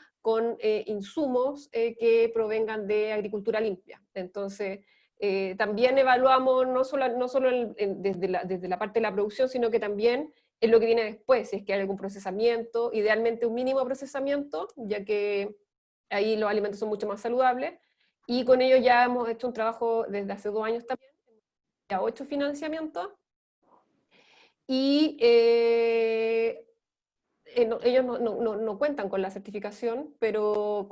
insumos que provengan de agricultura limpia. Entonces, también evaluamos no solo desde la parte de la producción, sino que también en lo que viene después, si es que hay algún procesamiento, idealmente un mínimo procesamiento, ya que ahí los alimentos son mucho más saludables, y con ello ya hemos hecho un trabajo desde hace 2 años también, ya 8 financiamientos, y ellos no cuentan con la certificación, pero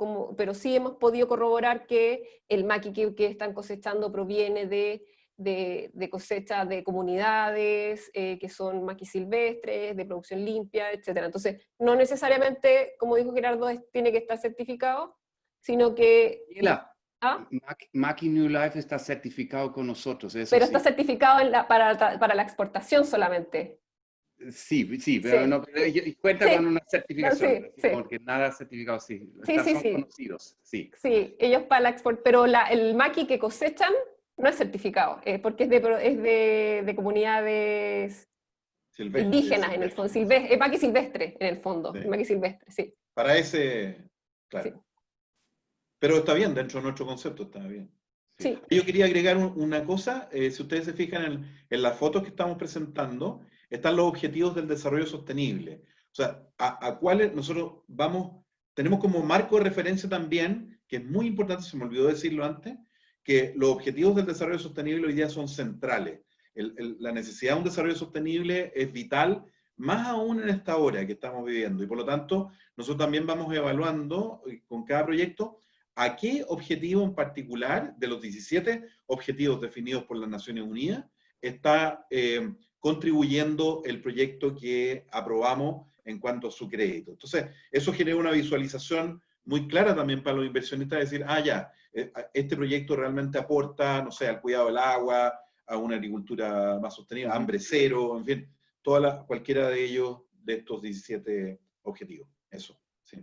sí hemos podido corroborar que el maqui que están cosechando proviene de cosecha de comunidades, que son maquis silvestres, de producción limpia, etc. Entonces, no necesariamente, como dijo Gerardo, tiene que estar certificado, sino que... ¿Ah? Making New Life está certificado con nosotros, eso Pero sí. está certificado para la exportación solamente. Sí, pero Sí. no, cuenta Sí. con una certificación, Sí, sí. porque nada certificado, sí. Sí, sí, Son sí. conocidos, sí. Sí, ellos para la export, pero el maqui que cosechan no es certificado, porque es de comunidades Silvestre, indígenas en el fondo, es maqui silvestre en el fondo, sí. maqui silvestre, sí. Para ese, claro. Sí. Pero está bien, dentro de nuestro concepto está bien. Sí. Sí. Yo quería agregar una cosa, si ustedes se fijan en las fotos que estamos presentando, están los objetivos del desarrollo sostenible. O sea, a cuáles nosotros tenemos como marco de referencia también, que es muy importante, se me olvidó decirlo antes, que los objetivos del desarrollo sostenible hoy día son centrales. La necesidad de un desarrollo sostenible es vital, más aún en esta hora que estamos viviendo. Y por lo tanto, nosotros también vamos evaluando con cada proyecto a qué objetivo en particular de los 17 objetivos definidos por las Naciones Unidas está contribuyendo el proyecto que aprobamos en cuanto a su crédito. Entonces, eso genera una visualización muy clara también para los inversionistas, decir, ya, este proyecto realmente aporta, no sé, al cuidado del agua, a una agricultura más sostenible, hambre cero, en fin, cualquiera de ellos, de estos 17 objetivos. Eso, sí.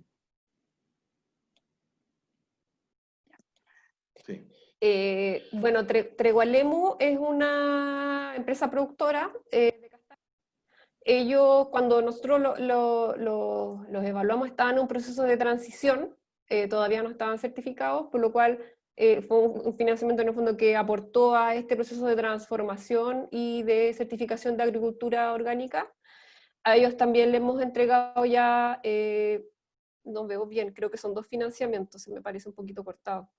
Sí. Bueno, Tregualemu es una empresa productora de castaña. Ellos, cuando nosotros los evaluamos, estaban en un proceso de transición, todavía no estaban certificados, por lo cual fue un financiamiento en el fondo que aportó a este proceso de transformación y de certificación de agricultura orgánica. A ellos también les hemos entregado ya no veo bien, creo que son 2 financiamientos, se me parece un poquito cortado.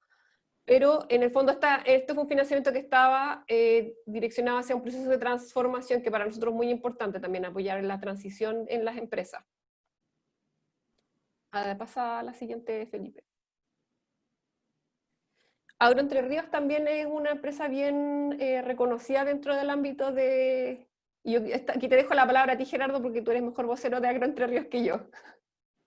Pero en el fondo este fue un financiamiento que estaba direccionado hacia un proceso de transformación que para nosotros es muy importante también, apoyar la transición en las empresas. Pasa a la siguiente, Felipe. Agroentreríos también es una empresa bien reconocida dentro del ámbito de... Aquí te dejo la palabra a ti, Gerardo, porque tú eres mejor vocero de Agroentreríos que yo.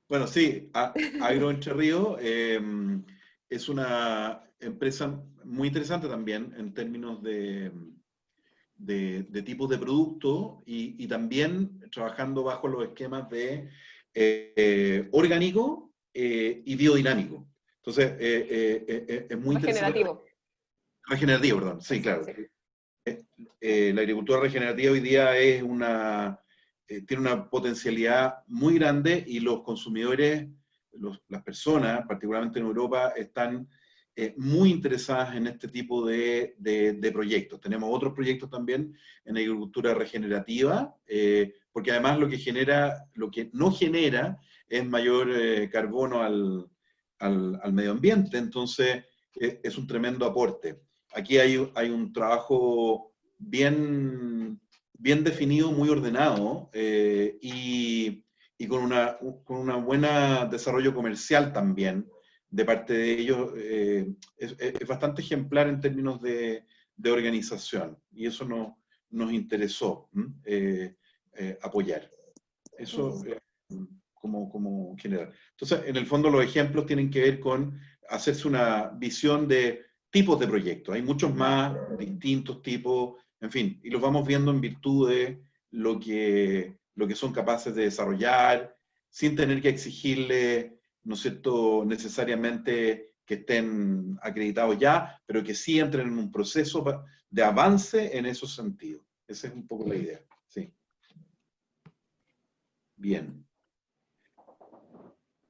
Bueno, sí, Agroentreríos es una empresa muy interesante también en términos de tipos de productos y también trabajando bajo los esquemas de orgánico y biodinámico. Entonces, es muy interesante. Regenerativo. Regenerativo, perdón, sí, claro. Sí. La agricultura regenerativa hoy día es tiene una potencialidad muy grande y los consumidores, las personas, particularmente en Europa, están muy interesadas en este tipo de proyectos. Tenemos otros proyectos también en agricultura regenerativa, porque además lo que no genera es mayor carbono al medio ambiente, entonces es un tremendo aporte. Aquí hay un trabajo bien definido, muy ordenado, y con una buena desarrollo comercial también de parte de ellos. Es bastante ejemplar en términos de organización, y eso nos interesó apoyar. Eso como general. Entonces, en el fondo los ejemplos tienen que ver con hacerse una visión de tipos de proyectos. Hay muchos más, distintos tipos, en fin, y los vamos viendo en virtud de lo que son capaces de desarrollar, sin tener que exigirle, ¿no es cierto?, necesariamente que estén acreditados ya, pero que sí entren en un proceso de avance en esos sentidos. Esa es un poco la idea, sí. Bien.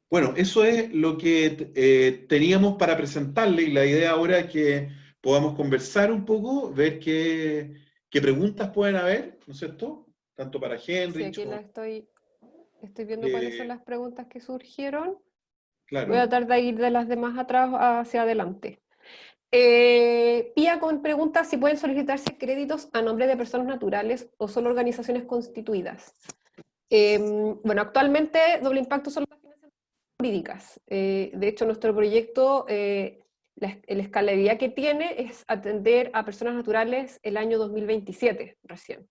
Bueno, eso es lo que teníamos para presentarle, y la idea ahora es que podamos conversar un poco, ver qué preguntas pueden haber, ¿no es cierto? Tanto para Henry. Sí, aquí estoy viendo cuáles son las preguntas que surgieron. Claro. Voy a tratar de ir de las demás atrás hacia adelante. Pía pregunta si pueden solicitarse créditos a nombre de personas naturales o solo organizaciones constituidas. Bueno, actualmente Doble Impacto son las financiaciones jurídicas. De hecho, nuestro proyecto, la escalabilidad que tiene es atender a personas naturales el año 2027 recién.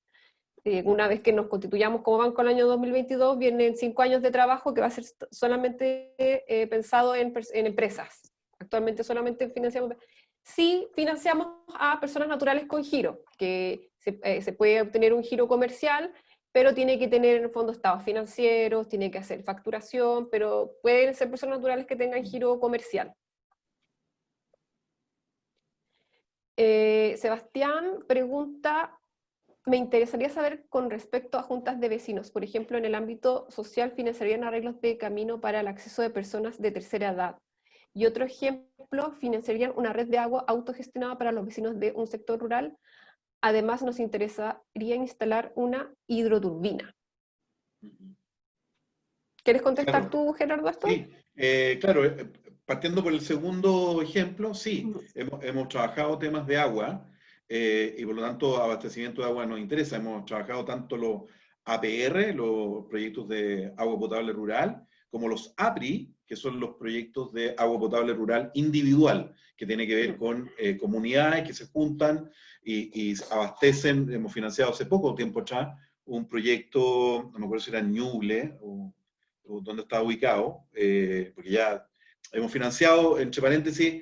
Una vez que nos constituyamos como banco el año 2022, vienen 5 años de trabajo que va a ser solamente pensado en empresas. Actualmente solamente financiamos... Sí, financiamos a personas naturales con giro, que se puede obtener un giro comercial, pero tiene que tener en el fondo estados financieros, tiene que hacer facturación, pero pueden ser personas naturales que tengan giro comercial. Sebastián pregunta, me interesaría saber con respecto a juntas de vecinos, por ejemplo, en el ámbito social financiarían arreglos de camino para el acceso de personas de tercera edad. Y otro ejemplo, financiarían una red de agua autogestionada para los vecinos de un sector rural. Además, nos interesaría instalar una hidroturbina. ¿Quieres contestar tú, Gerardo, esto? Sí, claro, partiendo por el segundo ejemplo, sí, hemos trabajado temas de agua, y por lo tanto abastecimiento de agua nos interesa. Hemos trabajado tanto los APR, los proyectos de agua potable rural, como los APRI, que son los proyectos de agua potable rural individual, que tiene que ver con comunidades que se juntan y abastecen. Hemos financiado hace poco tiempo atrás un proyecto, no me acuerdo si era Ñuble o donde está ubicado, porque ya hemos financiado, entre paréntesis,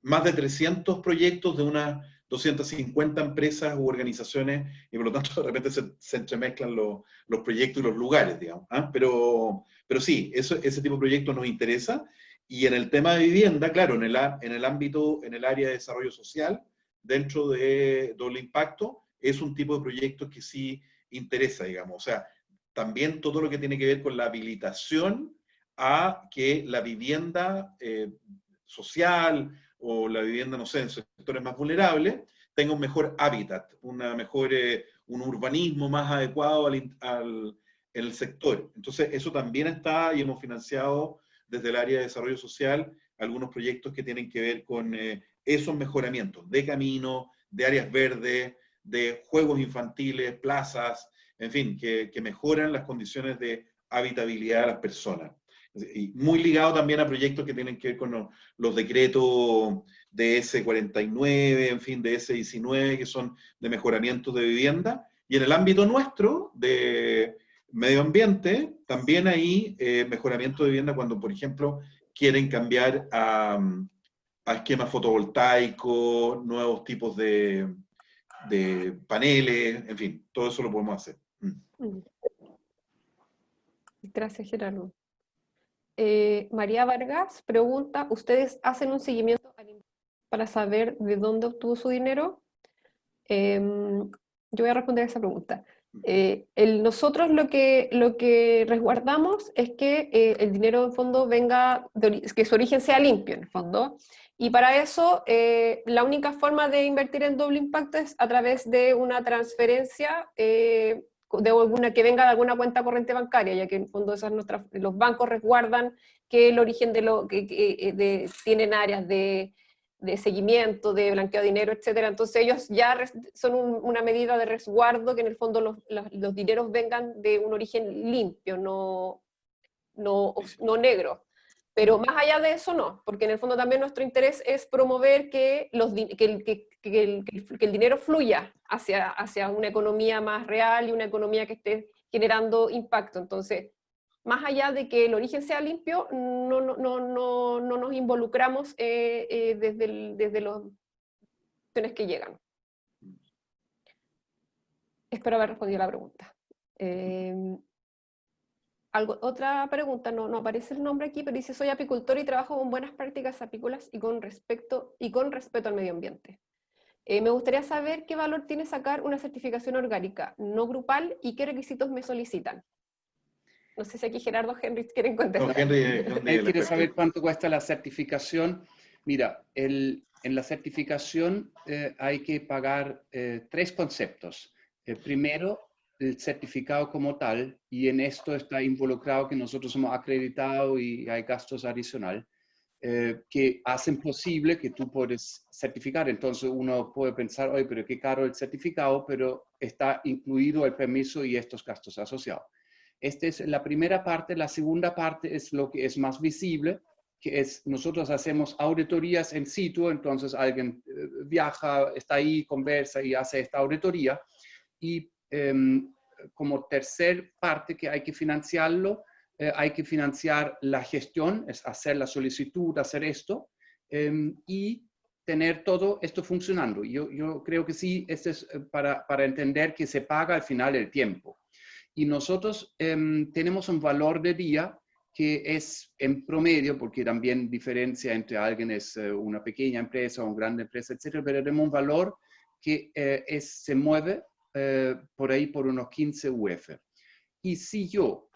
más de 300 proyectos de unas 250 empresas u organizaciones, y por lo tanto de repente se entremezclan los proyectos y los lugares, digamos. Pero sí, ese tipo de proyectos nos interesa. Y en el tema de vivienda, claro, en el ámbito, en el área de desarrollo social, dentro de Doble Impacto, es un tipo de proyecto que sí interesa, digamos. O sea, también todo lo que tiene que ver con la habilitación a que la vivienda social o la vivienda, no sé, en sectores más vulnerables, tenga un mejor hábitat, un urbanismo más adecuado en el sector. Entonces, eso también está y hemos financiado desde el área de desarrollo social algunos proyectos que tienen que ver con esos mejoramientos de camino, de áreas verdes, de juegos infantiles, plazas, en fin, que mejoran las condiciones de habitabilidad de las personas. Y muy ligado también a proyectos que tienen que ver con los decretos de S49, en fin, de S19, que son de mejoramiento de vivienda. Y en el ámbito nuestro, de medio ambiente, también hay mejoramiento de vivienda cuando, por ejemplo, quieren cambiar a esquemas fotovoltaicos, nuevos tipos de paneles, en fin, todo eso lo podemos hacer. Gracias, Gerardo. María Vargas pregunta, ¿ustedes hacen un seguimiento para saber de dónde obtuvo su dinero? Yo voy a responder a esa pregunta. Nosotros lo que resguardamos es que el dinero en fondo venga, que su origen sea limpio en el fondo, y para eso la única forma de invertir en doble impacto es a través de una transferencia que venga de alguna cuenta corriente bancaria, ya que en el fondo los bancos resguardan que el origen tienen áreas de seguimiento, de blanqueo de dinero, etcétera. Entonces ellos ya son una medida de resguardo que en el fondo los dineros vengan de un origen limpio, no negro. Pero más allá de eso no, porque en el fondo también nuestro interés es promover que el dinero fluya hacia una economía más real y una economía que esté generando impacto. Entonces, más allá de que el origen sea limpio, no nos involucramos desde las opciones que llegan. Espero haber respondido a la pregunta. Otra pregunta, no aparece el nombre aquí, pero dice, soy apicultor y trabajo con buenas prácticas apícolas y con respeto al medio ambiente. Me gustaría saber qué valor tiene sacar una certificación orgánica no grupal y qué requisitos me solicitan. No sé si aquí Gerardo o Henry quieren contestar. No, Él quiere saber cuánto cuesta la certificación. Mira, en la certificación hay que pagar 3 conceptos. El primero, el certificado como tal, y en esto está involucrado que nosotros somos acreditados y hay gastos adicionales que hacen posible que tú puedas certificar. Entonces uno puede pensar, oye, pero qué caro el certificado, pero está incluido el permiso y estos gastos asociados. Esta es la primera parte. La segunda parte es lo que es más visible, que es nosotros hacemos auditorías en situ, entonces alguien viaja, está ahí, conversa y hace esta auditoría. Y como tercer parte que hay que financiarlo, hay que financiar la gestión, es hacer la solicitud, hacer esto, y tener todo esto funcionando. Yo creo que sí, esto es para entender que se paga al final el tiempo. Y nosotros tenemos un valor de día que es en promedio, porque también diferencia entre alguien es una pequeña empresa o una gran empresa, etcétera, pero tenemos un valor que se mueve por ahí por unos 15 UF. Y si yo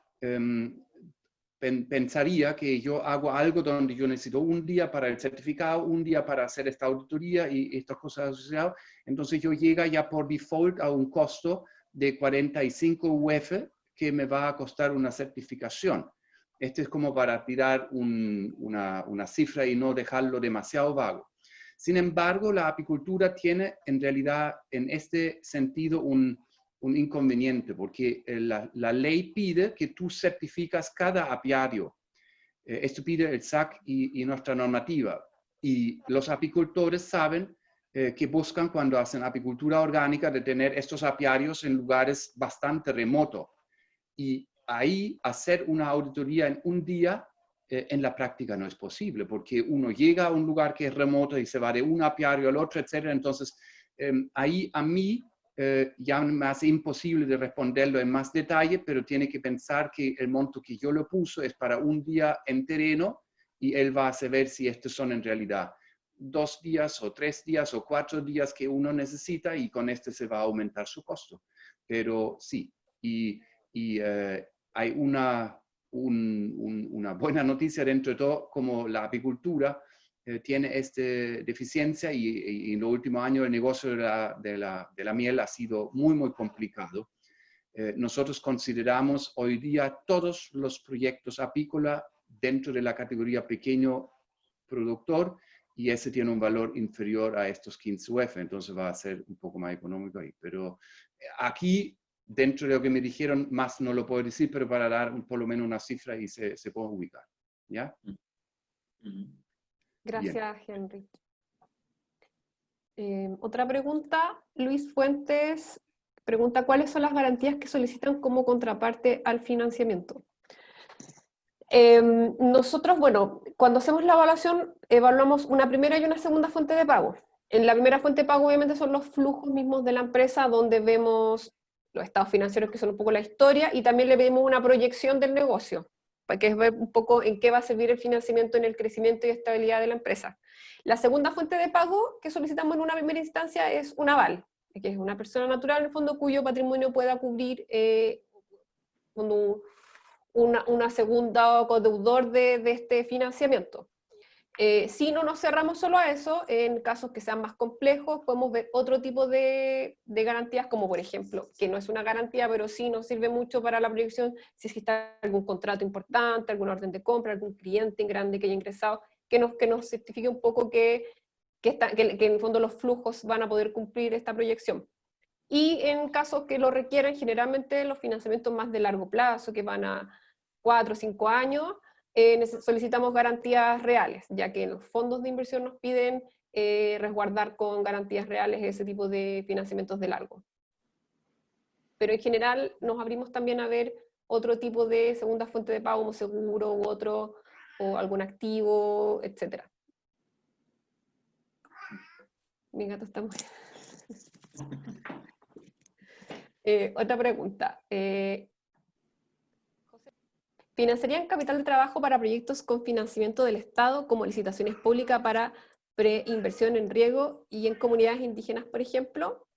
pensaría que yo hago algo donde yo necesito un día para el certificado, un día para hacer esta auditoría y estas cosas asociadas, entonces yo llego ya por default a un costo de 45 UF que me va a costar una certificación. Este es como para tirar una cifra y no dejarlo demasiado vago. Sin embargo, la apicultura tiene en realidad en este sentido un inconveniente, porque la ley pide que tú certificas cada apiario. Esto pide el SAC y nuestra normativa. Y los apicultores saben que buscan cuando hacen apicultura orgánica de tener estos apiarios en lugares bastante remotos. Y ahí hacer una auditoría en un día en la práctica no es posible, porque uno llega a un lugar que es remoto y se va de un apiario al otro, etc. Entonces, ahí a mí ya me hace imposible de responderlo en más detalle, pero tiene que pensar que el monto que yo le puso es para un día en terreno y él va a saber si estos son en realidad 2 días o 3 días o 4 días que uno necesita y con este se va a aumentar su costo. Pero sí, y hay una buena noticia dentro de todo, como la apicultura tiene esta deficiencia y en los últimos años el negocio de la miel ha sido muy, muy complicado. nosotros consideramos hoy día todos los proyectos apícola dentro de la categoría pequeño productor, y ese tiene un valor inferior a estos 15 UF, entonces va a ser un poco más económico ahí. Pero aquí, dentro de lo que me dijeron, más no lo puedo decir, pero para dar por lo menos una cifra y se puede ubicar. ¿Ya? Gracias, Henry. Otra pregunta, Luis Fuentes pregunta, ¿cuáles son las garantías que solicitan como contraparte al financiamiento? Nosotros, bueno, cuando hacemos la evaluación, evaluamos una primera y una segunda fuente de pago. En la primera fuente de pago, obviamente, son los flujos mismos de la empresa, donde vemos los estados financieros, que son un poco la historia, y también le pedimos una proyección del negocio, para que es ver un poco en qué va a servir el financiamiento en el crecimiento y estabilidad de la empresa. La segunda fuente de pago que solicitamos en una primera instancia es un aval, que es una persona natural, en el fondo, cuyo patrimonio pueda cubrir una segunda codeudor de este financiamiento. Si no nos cerramos solo a eso, en casos que sean más complejos, podemos ver otro tipo de garantías, como por ejemplo, que no es una garantía, pero sí nos sirve mucho para la proyección, si existe algún contrato importante, alguna orden de compra, algún cliente grande que haya ingresado, que nos certifique un poco que en el fondo los flujos van a poder cumplir esta proyección. Y en casos que lo requieren, generalmente los financiamientos más de largo plazo, que van a 4 o 5 años, solicitamos garantías reales, ya que los fondos de inversión nos piden resguardar con garantías reales ese tipo de financiamientos de largo. Pero en general nos abrimos también a ver otro tipo de segunda fuente de pago, como seguro u otro, o algún activo, etc. Mi gato está muy... otra pregunta. ¿Financiarían capital de trabajo para proyectos con financiamiento del Estado, como licitaciones públicas para preinversión en riego y en comunidades indígenas, por ejemplo?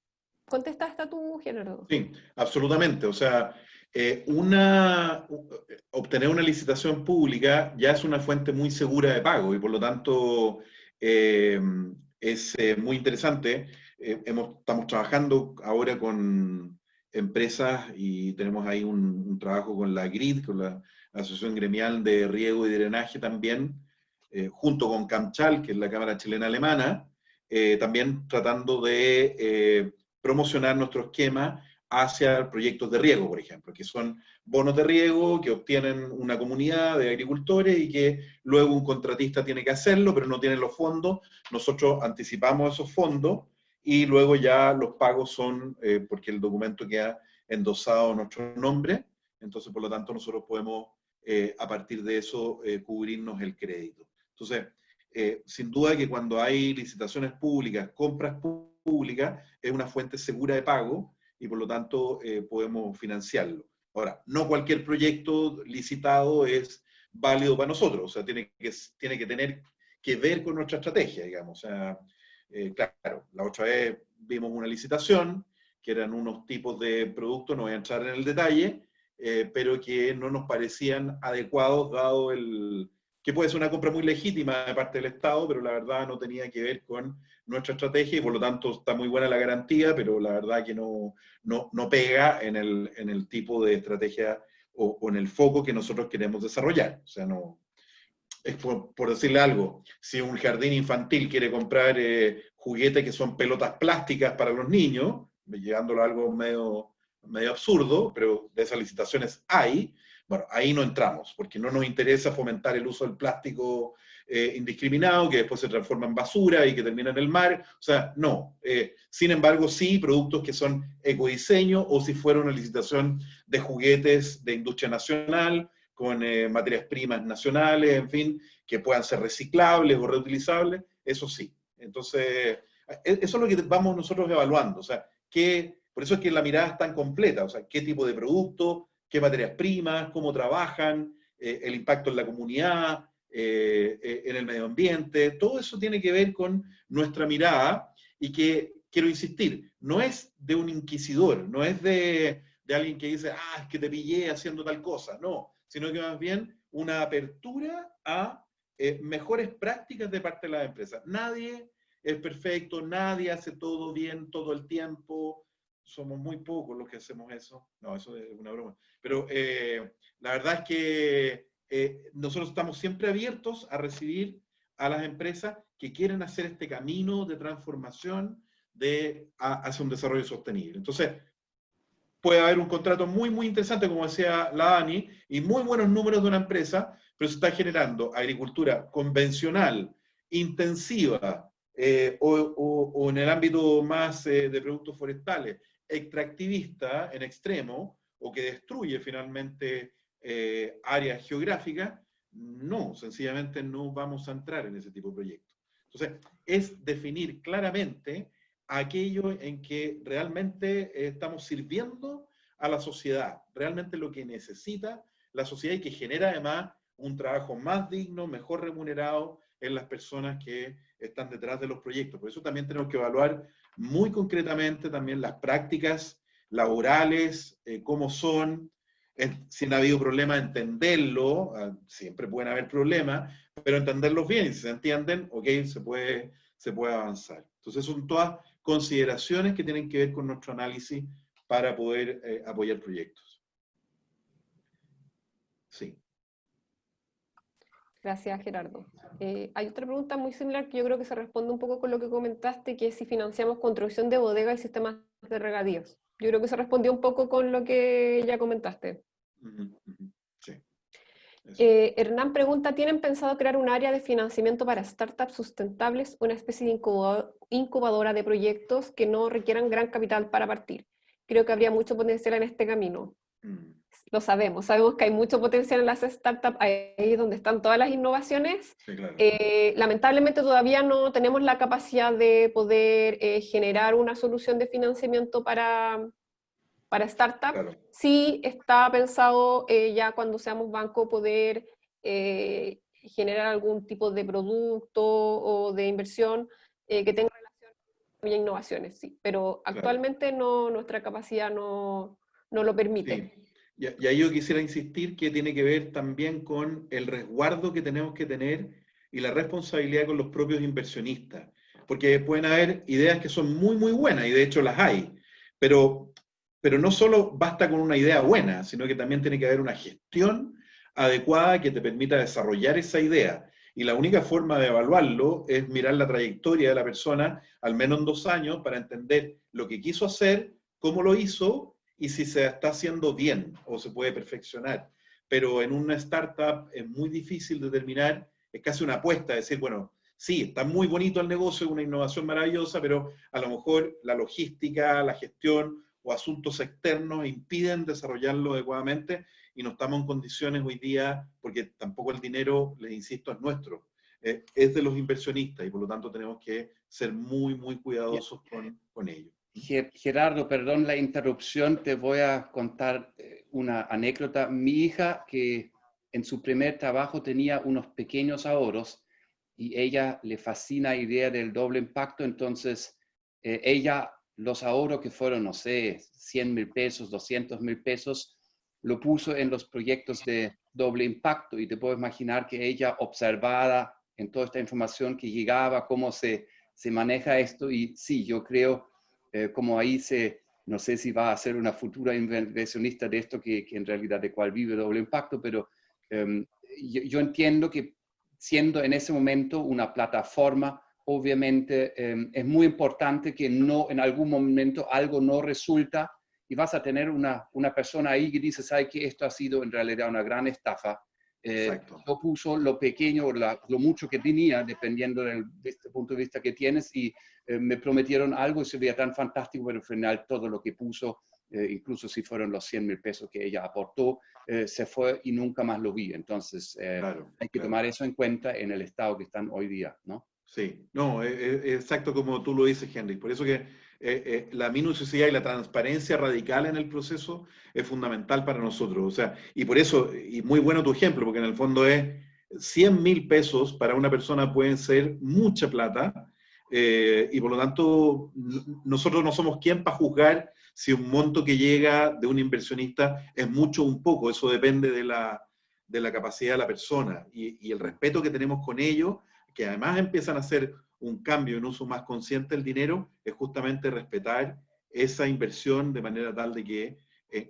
¿Contesta esta tú, Gerardo? Sí, absolutamente. O sea, obtener una licitación pública ya es una fuente muy segura de pago y por lo tanto es muy interesante. Estamos trabajando ahora con empresas y tenemos ahí un trabajo con la GRID, con la Asociación Gremial de Riego y Drenaje también, junto con CAMCHAL, que es la Cámara Chilena Alemana, también tratando de promocionar nuestro esquema hacia proyectos de riego, por ejemplo, que son bonos de riego que obtienen una comunidad de agricultores y que luego un contratista tiene que hacerlo, pero no tiene los fondos. Nosotros anticipamos esos fondos y luego ya los pagos son, porque el documento queda endosado a nuestro nombre, entonces por lo tanto nosotros podemos a partir de eso cubrirnos el crédito. Entonces, sin duda que cuando hay licitaciones públicas, compras públicas, es una fuente segura de pago y por lo tanto podemos financiarlo. Ahora, no cualquier proyecto licitado es válido para nosotros, o sea, tiene que tener que ver con nuestra estrategia, digamos. O sea, claro, la otra vez vimos una licitación, que eran unos tipos de productos, no voy a entrar en el detalle, pero que no nos parecían adecuados dado que puede ser una compra muy legítima de parte del Estado, pero la verdad no tenía que ver con nuestra estrategia y por lo tanto está muy buena la garantía, pero la verdad que no pega en el tipo de estrategia o en el foco que nosotros queremos desarrollar. O sea, no, es por decirle algo, si un jardín infantil quiere comprar juguetes que son pelotas plásticas para los niños, llegándolo a algo medio absurdo, pero de esas licitaciones hay, bueno, ahí no entramos, porque no nos interesa fomentar el uso del plástico indiscriminado, que después se transforma en basura y que termina en el mar. O sea, no. Sin embargo, sí, productos que son ecodiseño, o si fuera una licitación de juguetes de industria nacional, con materias primas nacionales, en fin, que puedan ser reciclables o reutilizables, eso sí. Entonces, eso es lo que vamos nosotros evaluando. O sea, por eso es que la mirada es tan completa. O sea, qué tipo de producto, qué materias primas, cómo trabajan, el impacto en la comunidad, en el medio ambiente, todo eso tiene que ver con nuestra mirada y que, quiero insistir, no es de un inquisidor, no es de alguien que dice, es que te pillé haciendo tal cosa, no, sino que más bien una apertura a mejores prácticas de parte de las empresas. Nadie es perfecto, nadie hace todo bien todo el tiempo, somos muy pocos los que hacemos eso. No, eso es una broma. Pero la verdad es que nosotros estamos siempre abiertos a recibir a las empresas que quieren hacer este camino de transformación hacia un desarrollo sostenible. Entonces, puede haber un contrato muy, muy interesante, como decía la Dani, y muy buenos números de una empresa, pero se está generando agricultura convencional, intensiva, o en el ámbito más de productos forestales, extractivista en extremo, o que destruye finalmente áreas geográficas, no, sencillamente no vamos a entrar en ese tipo de proyectos. Entonces, es definir claramente aquello en que realmente estamos sirviendo a la sociedad, realmente lo que necesita la sociedad y que genera además un trabajo más digno, mejor remunerado en las personas que están detrás de los proyectos. Por eso también tenemos que evaluar muy concretamente también las prácticas laborales, cómo son, si han habido problemas, entenderlo, siempre pueden haber problemas, pero entenderlos bien, y si se entienden, ok, se puede avanzar. Entonces son todas consideraciones que tienen que ver con nuestro análisis para poder apoyar proyectos. Sí. Gracias, Gerardo. Hay otra pregunta muy similar que yo creo que se responde un poco con lo que comentaste, que es si financiamos construcción de bodegas y sistemas de regadíos. Yo creo que se respondió un poco con lo que ya comentaste. Sí. Hernán pregunta, ¿tienen pensado crear un área de financiamiento para startups sustentables, una especie de incubadora de proyectos que no requieran gran capital para partir? Creo que habría mucho potencial en este camino. Lo sabemos que hay mucho potencial en las startups, ahí es donde están todas las innovaciones. Sí, claro. Lamentablemente todavía no tenemos la capacidad de poder generar una solución de financiamiento para startup. Claro. Sí está pensado ya cuando seamos banco poder generar algún tipo de producto o de inversión que tenga relación con innovaciones, sí, pero actualmente no, nuestra capacidad no lo permite. Sí. Y ahí yo quisiera insistir que tiene que ver también con el resguardo que tenemos que tener y la responsabilidad con los propios inversionistas, porque pueden haber ideas que son muy, muy buenas, y de hecho las hay, pero no solo basta con una idea buena, sino que también tiene que haber una gestión adecuada que te permita desarrollar esa idea. Y la única forma de evaluarlo es mirar la trayectoria de la persona, al menos en 2 años, para entender lo que quiso hacer, cómo lo hizo, y si se está haciendo bien o se puede perfeccionar. Pero en una startup es muy difícil determinar, es casi una apuesta, decir, bueno, sí, está muy bonito el negocio, es una innovación maravillosa, pero a lo mejor la logística, la gestión o asuntos externos impiden desarrollarlo adecuadamente y no estamos en condiciones hoy día, porque tampoco el dinero, les insisto, es nuestro, es de los inversionistas y por lo tanto tenemos que ser muy, muy cuidadosos con ello. Gerardo, perdón la interrupción, te voy a contar una anécdota. Mi hija, que en su primer trabajo tenía unos pequeños ahorros y ella le fascina la idea del doble impacto, entonces ella, los ahorros que fueron, no sé, 100,000 pesos, 200,000 pesos, lo puso en los proyectos de doble impacto y te puedo imaginar que ella observaba en toda esta información que llegaba, cómo se maneja esto y sí, yo creo como ahí no sé si va a ser una futura inversionista de esto que en realidad de cuál vive doble impacto, pero yo entiendo que siendo en ese momento una plataforma, obviamente es muy importante que no en algún momento algo no resulta y vas a tener una persona ahí que dice, ¿sabe qué? Esto ha sido en realidad una gran estafa. Yo puso lo pequeño o lo mucho que tenía, dependiendo del punto de vista que tienes, y me prometieron algo y se veía tan fantástico, pero al final todo lo que puso, incluso si fueron los 100,000 pesos que ella aportó, se fue y nunca más lo vi. Entonces, hay que tomar eso en cuenta en el estado que están hoy día, ¿no? Sí, no, exacto como tú lo dices, Henry. Por eso que la minuciosidad y la transparencia radical en el proceso es fundamental para nosotros. O sea, y por eso, y muy bueno tu ejemplo, porque en el fondo es 100,000 pesos para una persona pueden ser mucha plata, y por lo tanto, nosotros no somos quien para juzgar si un monto que llega de un inversionista es mucho o un poco. Eso depende de la capacidad de la persona y el respeto que tenemos con ellos, que además empiezan a hacer un cambio en uso más consciente del dinero, es justamente respetar esa inversión de manera tal de que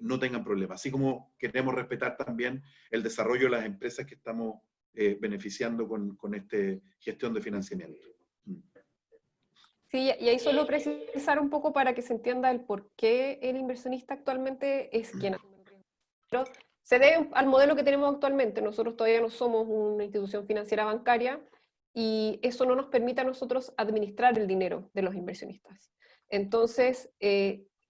no tengan problemas. Así como queremos respetar también el desarrollo de las empresas que estamos beneficiando con esta gestión de financiamiento. Sí, y ahí solo precisar un poco para que se entienda el por qué el inversionista actualmente es quien asume el riesgo. Pero se debe al modelo que tenemos actualmente. Nosotros todavía no somos una institución financiera bancaria y eso no nos permite a nosotros administrar el dinero de los inversionistas. Entonces,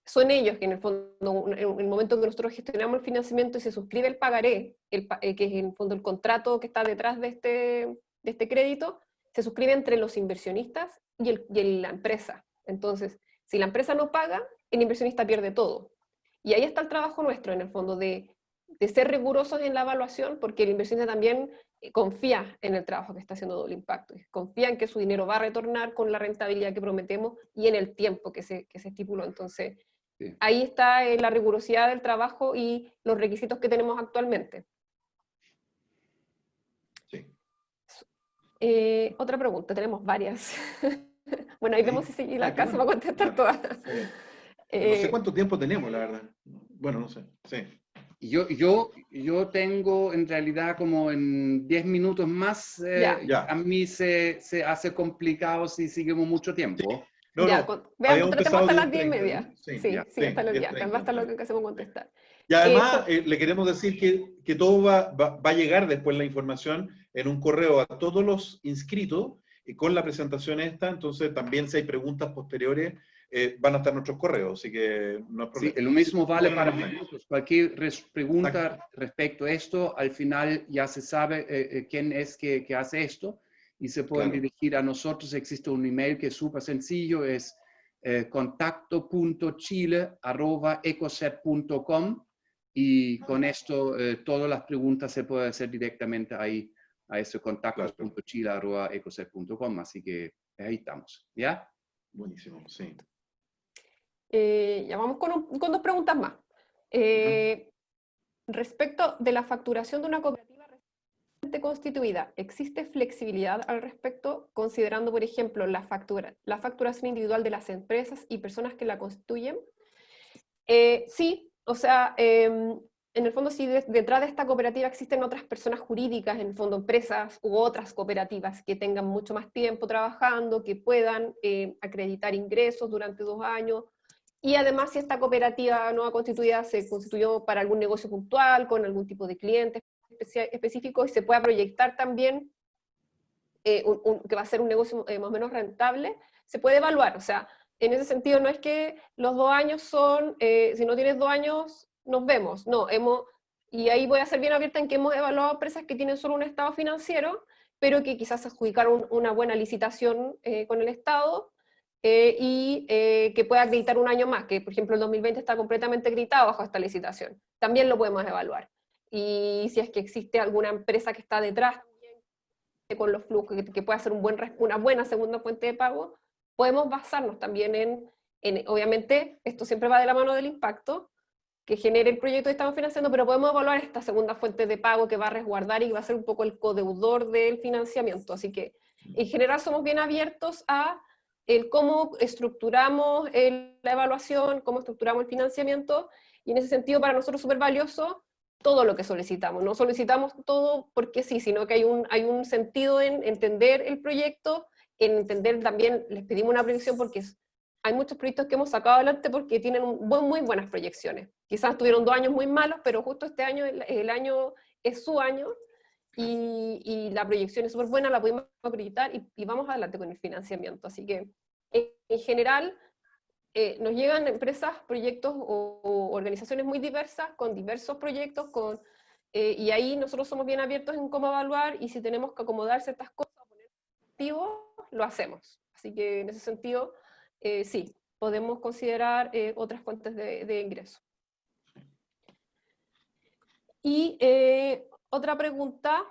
son ellos que en el fondo, en el momento que nosotros gestionamos el financiamiento y se suscribe el pagaré, que es en el fondo el contrato que está detrás de este crédito, se suscribe entre los inversionistas y la empresa. Entonces, si la empresa no paga, el inversionista pierde todo. Y ahí está el trabajo nuestro, en el fondo, de ser rigurosos en la evaluación, porque el inversionista también confía en el trabajo que está haciendo Doble Impacto, confía en que su dinero va a retornar con la rentabilidad que prometemos y en el tiempo que se estipuló. Entonces, sí, ahí está la rigurosidad del trabajo y los requisitos que tenemos actualmente. Sí. Otra pregunta, tenemos varias. Bueno, ahí vemos si la alcanza va a contestar todas. No sé cuánto tiempo tenemos, la verdad. Bueno, no sé. Sí. Yo tengo en realidad como en 10 minutos más, a mí se hace complicado si seguimos mucho tiempo. No, ya, veamos, tratemos hasta las 10:30. ¿no? Sí, hasta las 10, hasta lo que hacemos contestar. Y además le queremos decir que todo va a llegar después la información en un correo a todos los inscritos con la presentación esta, entonces también si hay preguntas posteriores van a estar nuestros correos, así que no hay problema. Sí, lo mismo vale para nosotros. Cualquier pregunta respecto a esto, al final ya se sabe quién es que hace esto y se pueden dirigir a nosotros. Existe un email que es súper sencillo, es contacto.chile@ecoset.com y con esto todas las preguntas se pueden hacer directamente ahí a ese contacto.chile@ecoset.com, así que ahí estamos, ¿ya? Buenísimo, sí. Ya vamos con dos preguntas más. Respecto de la facturación de una cooperativa recientemente constituida, ¿existe flexibilidad al respecto, considerando, por ejemplo, la facturación individual de las empresas y personas que la constituyen? Sí, o sea, en el fondo, si detrás de esta cooperativa existen otras personas jurídicas, en el fondo empresas u otras cooperativas que tengan mucho más tiempo trabajando, que puedan acreditar ingresos durante 2 años, y además si esta cooperativa nueva constituida se constituyó para algún negocio puntual, con algún tipo de cliente específico, y se pueda proyectar también que va a ser un negocio más o menos rentable, se puede evaluar. O sea, en ese sentido no es que los 2 años son, si no tienes 2 años, nos vemos. No, y ahí voy a ser bien abierta en que hemos evaluado empresas que tienen solo un estado financiero, pero que quizás adjudicaron una buena licitación con el Estado, y que pueda acreditar un año más, que por ejemplo el 2020 está completamente acreditado bajo esta licitación. También lo podemos evaluar. Y si es que existe alguna empresa que está detrás con los flujos, que pueda ser una buena segunda fuente de pago, podemos basarnos también obviamente, esto siempre va de la mano del impacto que genere el proyecto que estamos financiando, pero podemos evaluar esta segunda fuente de pago que va a resguardar y va a ser un poco el codeudor del financiamiento. Así que en general somos bien abiertos a cómo estructuramos la evaluación, cómo estructuramos el financiamiento, y en ese sentido para nosotros es súper valioso todo lo que solicitamos. No solicitamos todo porque sí, sino que hay un sentido en entender el proyecto, en entender también, les pedimos una proyección porque hay muchos proyectos que hemos sacado adelante porque tienen muy buenas proyecciones. Quizás tuvieron 2 años muy malos, pero justo este año, el año es su año, y la proyección es súper buena, la pudimos acreditar y vamos adelante con el financiamiento. Así que, en general, nos llegan empresas, proyectos o organizaciones muy diversas, con diversos proyectos, y ahí nosotros somos bien abiertos en cómo evaluar, y si tenemos que acomodar ciertas cosas o poner activos, lo hacemos. Así que en ese sentido, sí, podemos considerar otras fuentes de ingreso. Y otra pregunta,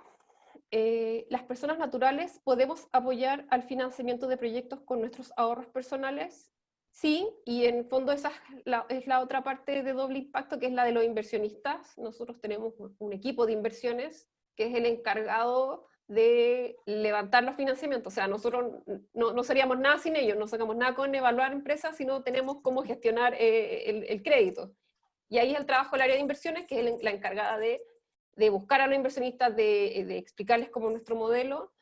¿las personas naturales podemos apoyar al financiamiento de proyectos con nuestros ahorros personales? Sí, y en el fondo esa es la otra parte de Doble Impacto, que es la de los inversionistas. Nosotros tenemos un equipo de inversiones que es el encargado de levantar los financiamientos. O sea, nosotros no seríamos nada sin ellos, no sacamos nada con evaluar empresas, sino tenemos cómo gestionar el crédito. Y ahí es el trabajo del área de inversiones, que es la encargada de buscar a los inversionistas, de explicarles cómo es nuestro modelo.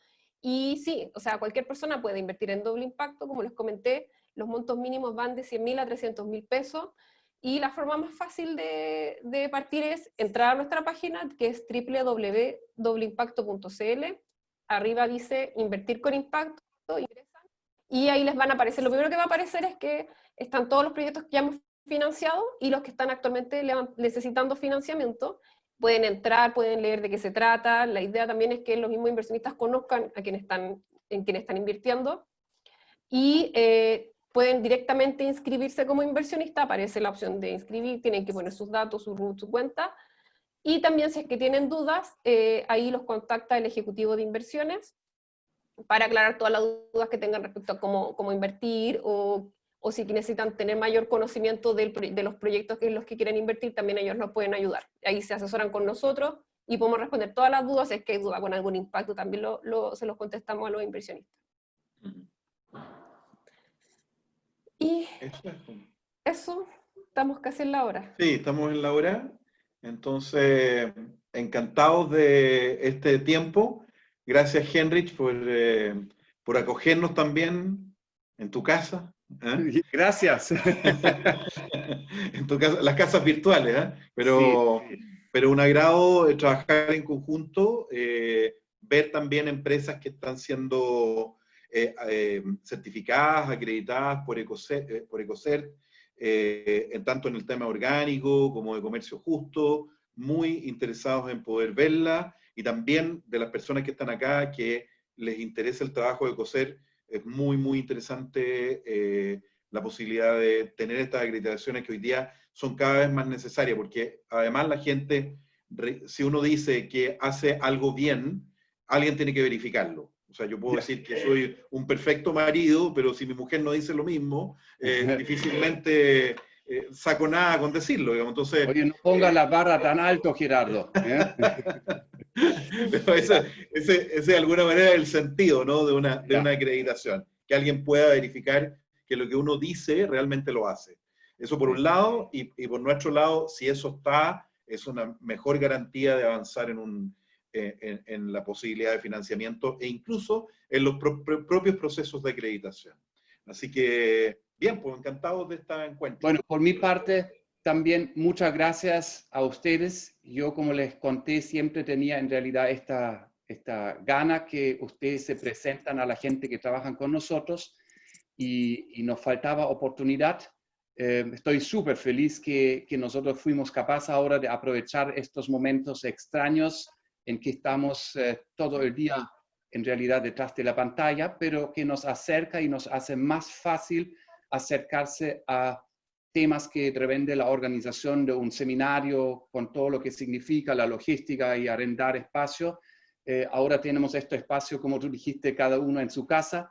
Y sí, o sea, cualquier persona puede invertir en doble impacto, como les comenté, los montos mínimos van de 100.000 a 300.000 pesos, y la forma más fácil de partir es entrar a nuestra página, que es www.dobleimpacto.cl. Arriba dice invertir con impacto, ingresan, y ahí les van a aparecer, lo primero que va a aparecer es que están todos los proyectos que ya hemos financiado y los que están actualmente necesitando financiamiento. Pueden entrar, pueden leer de qué se trata. La idea también es que los mismos inversionistas conozcan a quienes están invirtiendo, y pueden directamente inscribirse como inversionista. Aparece la opción de inscribir, tienen que poner sus datos, su RUT, su cuenta, y también si es que tienen dudas, ahí los contacta el ejecutivo de inversiones para aclarar todas las dudas que tengan respecto a cómo invertir, o si necesitan tener mayor conocimiento de los proyectos en los que quieren invertir, también ellos nos pueden ayudar. Ahí se asesoran con nosotros y podemos responder todas las dudas. Si es que hay duda con algún impacto, también se los contestamos a los inversionistas. Y eso, estamos casi en la hora. Sí, estamos en la hora. Entonces, encantados de este tiempo. Gracias, Henrich, por acogernos también en tu casa. Gracias. En tu casa, las casas virtuales, pero, Sí. pero un agrado trabajar en conjunto, ver también empresas que están siendo certificadas, acreditadas por Ecocert, tanto en el tema orgánico como de comercio justo, muy interesados en poder verla, y también de las personas que están acá que les interesa el trabajo de Ecocert. Es muy, muy interesante la posibilidad de tener estas acreditaciones que hoy día son cada vez más necesarias, porque además la gente, si uno dice que hace algo bien, alguien tiene que verificarlo. O sea, yo puedo decir que soy un perfecto marido, pero si mi mujer no dice lo mismo, difícilmente saco nada con decirlo, digamos. Entonces, oye, no pongas la barra tan alto, Gerardo. Pero ese es de alguna manera el sentido, ¿no? de una acreditación, que alguien pueda verificar que lo que uno dice realmente lo hace. Eso por un lado, y por nuestro lado, si eso está, es una mejor garantía de avanzar en la posibilidad de financiamiento e incluso en los propios procesos de acreditación. Así que, bien, pues encantados de este encuentro. Bueno, por mi parte, también muchas gracias a ustedes. Yo, como les conté, siempre tenía en realidad esta gana que ustedes se presentan a la gente que trabajan con nosotros, y nos faltaba oportunidad. Estoy súper feliz que nosotros fuimos capaces ahora de aprovechar estos momentos extraños en que estamos todo el día en realidad detrás de la pantalla, pero que nos acerca y nos hace más fácil acercarse a temas que dependen de la organización de un seminario, con todo lo que significa la logística y arrendar espacio. Ahora tenemos este espacio, como tú dijiste, cada uno en su casa,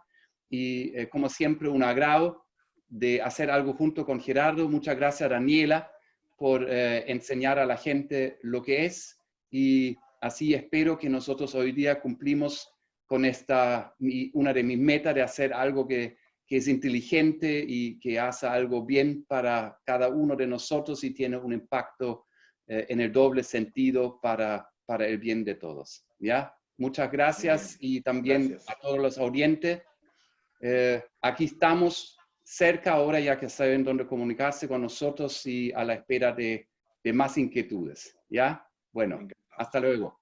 y como siempre un agrado de hacer algo junto con Gerardo. Muchas gracias, Daniela, por enseñar a la gente lo que es, y así espero que nosotros hoy día cumplimos con una de mis metas de hacer algo que es inteligente y que hace algo bien para cada uno de nosotros y tiene un impacto en el doble sentido para el bien de todos. ¿Ya? Muchas gracias, y también a todos los oyentes. Aquí estamos cerca ahora, ya que saben dónde comunicarse con nosotros, y a la espera de más inquietudes. ¿Ya? Bueno, hasta luego.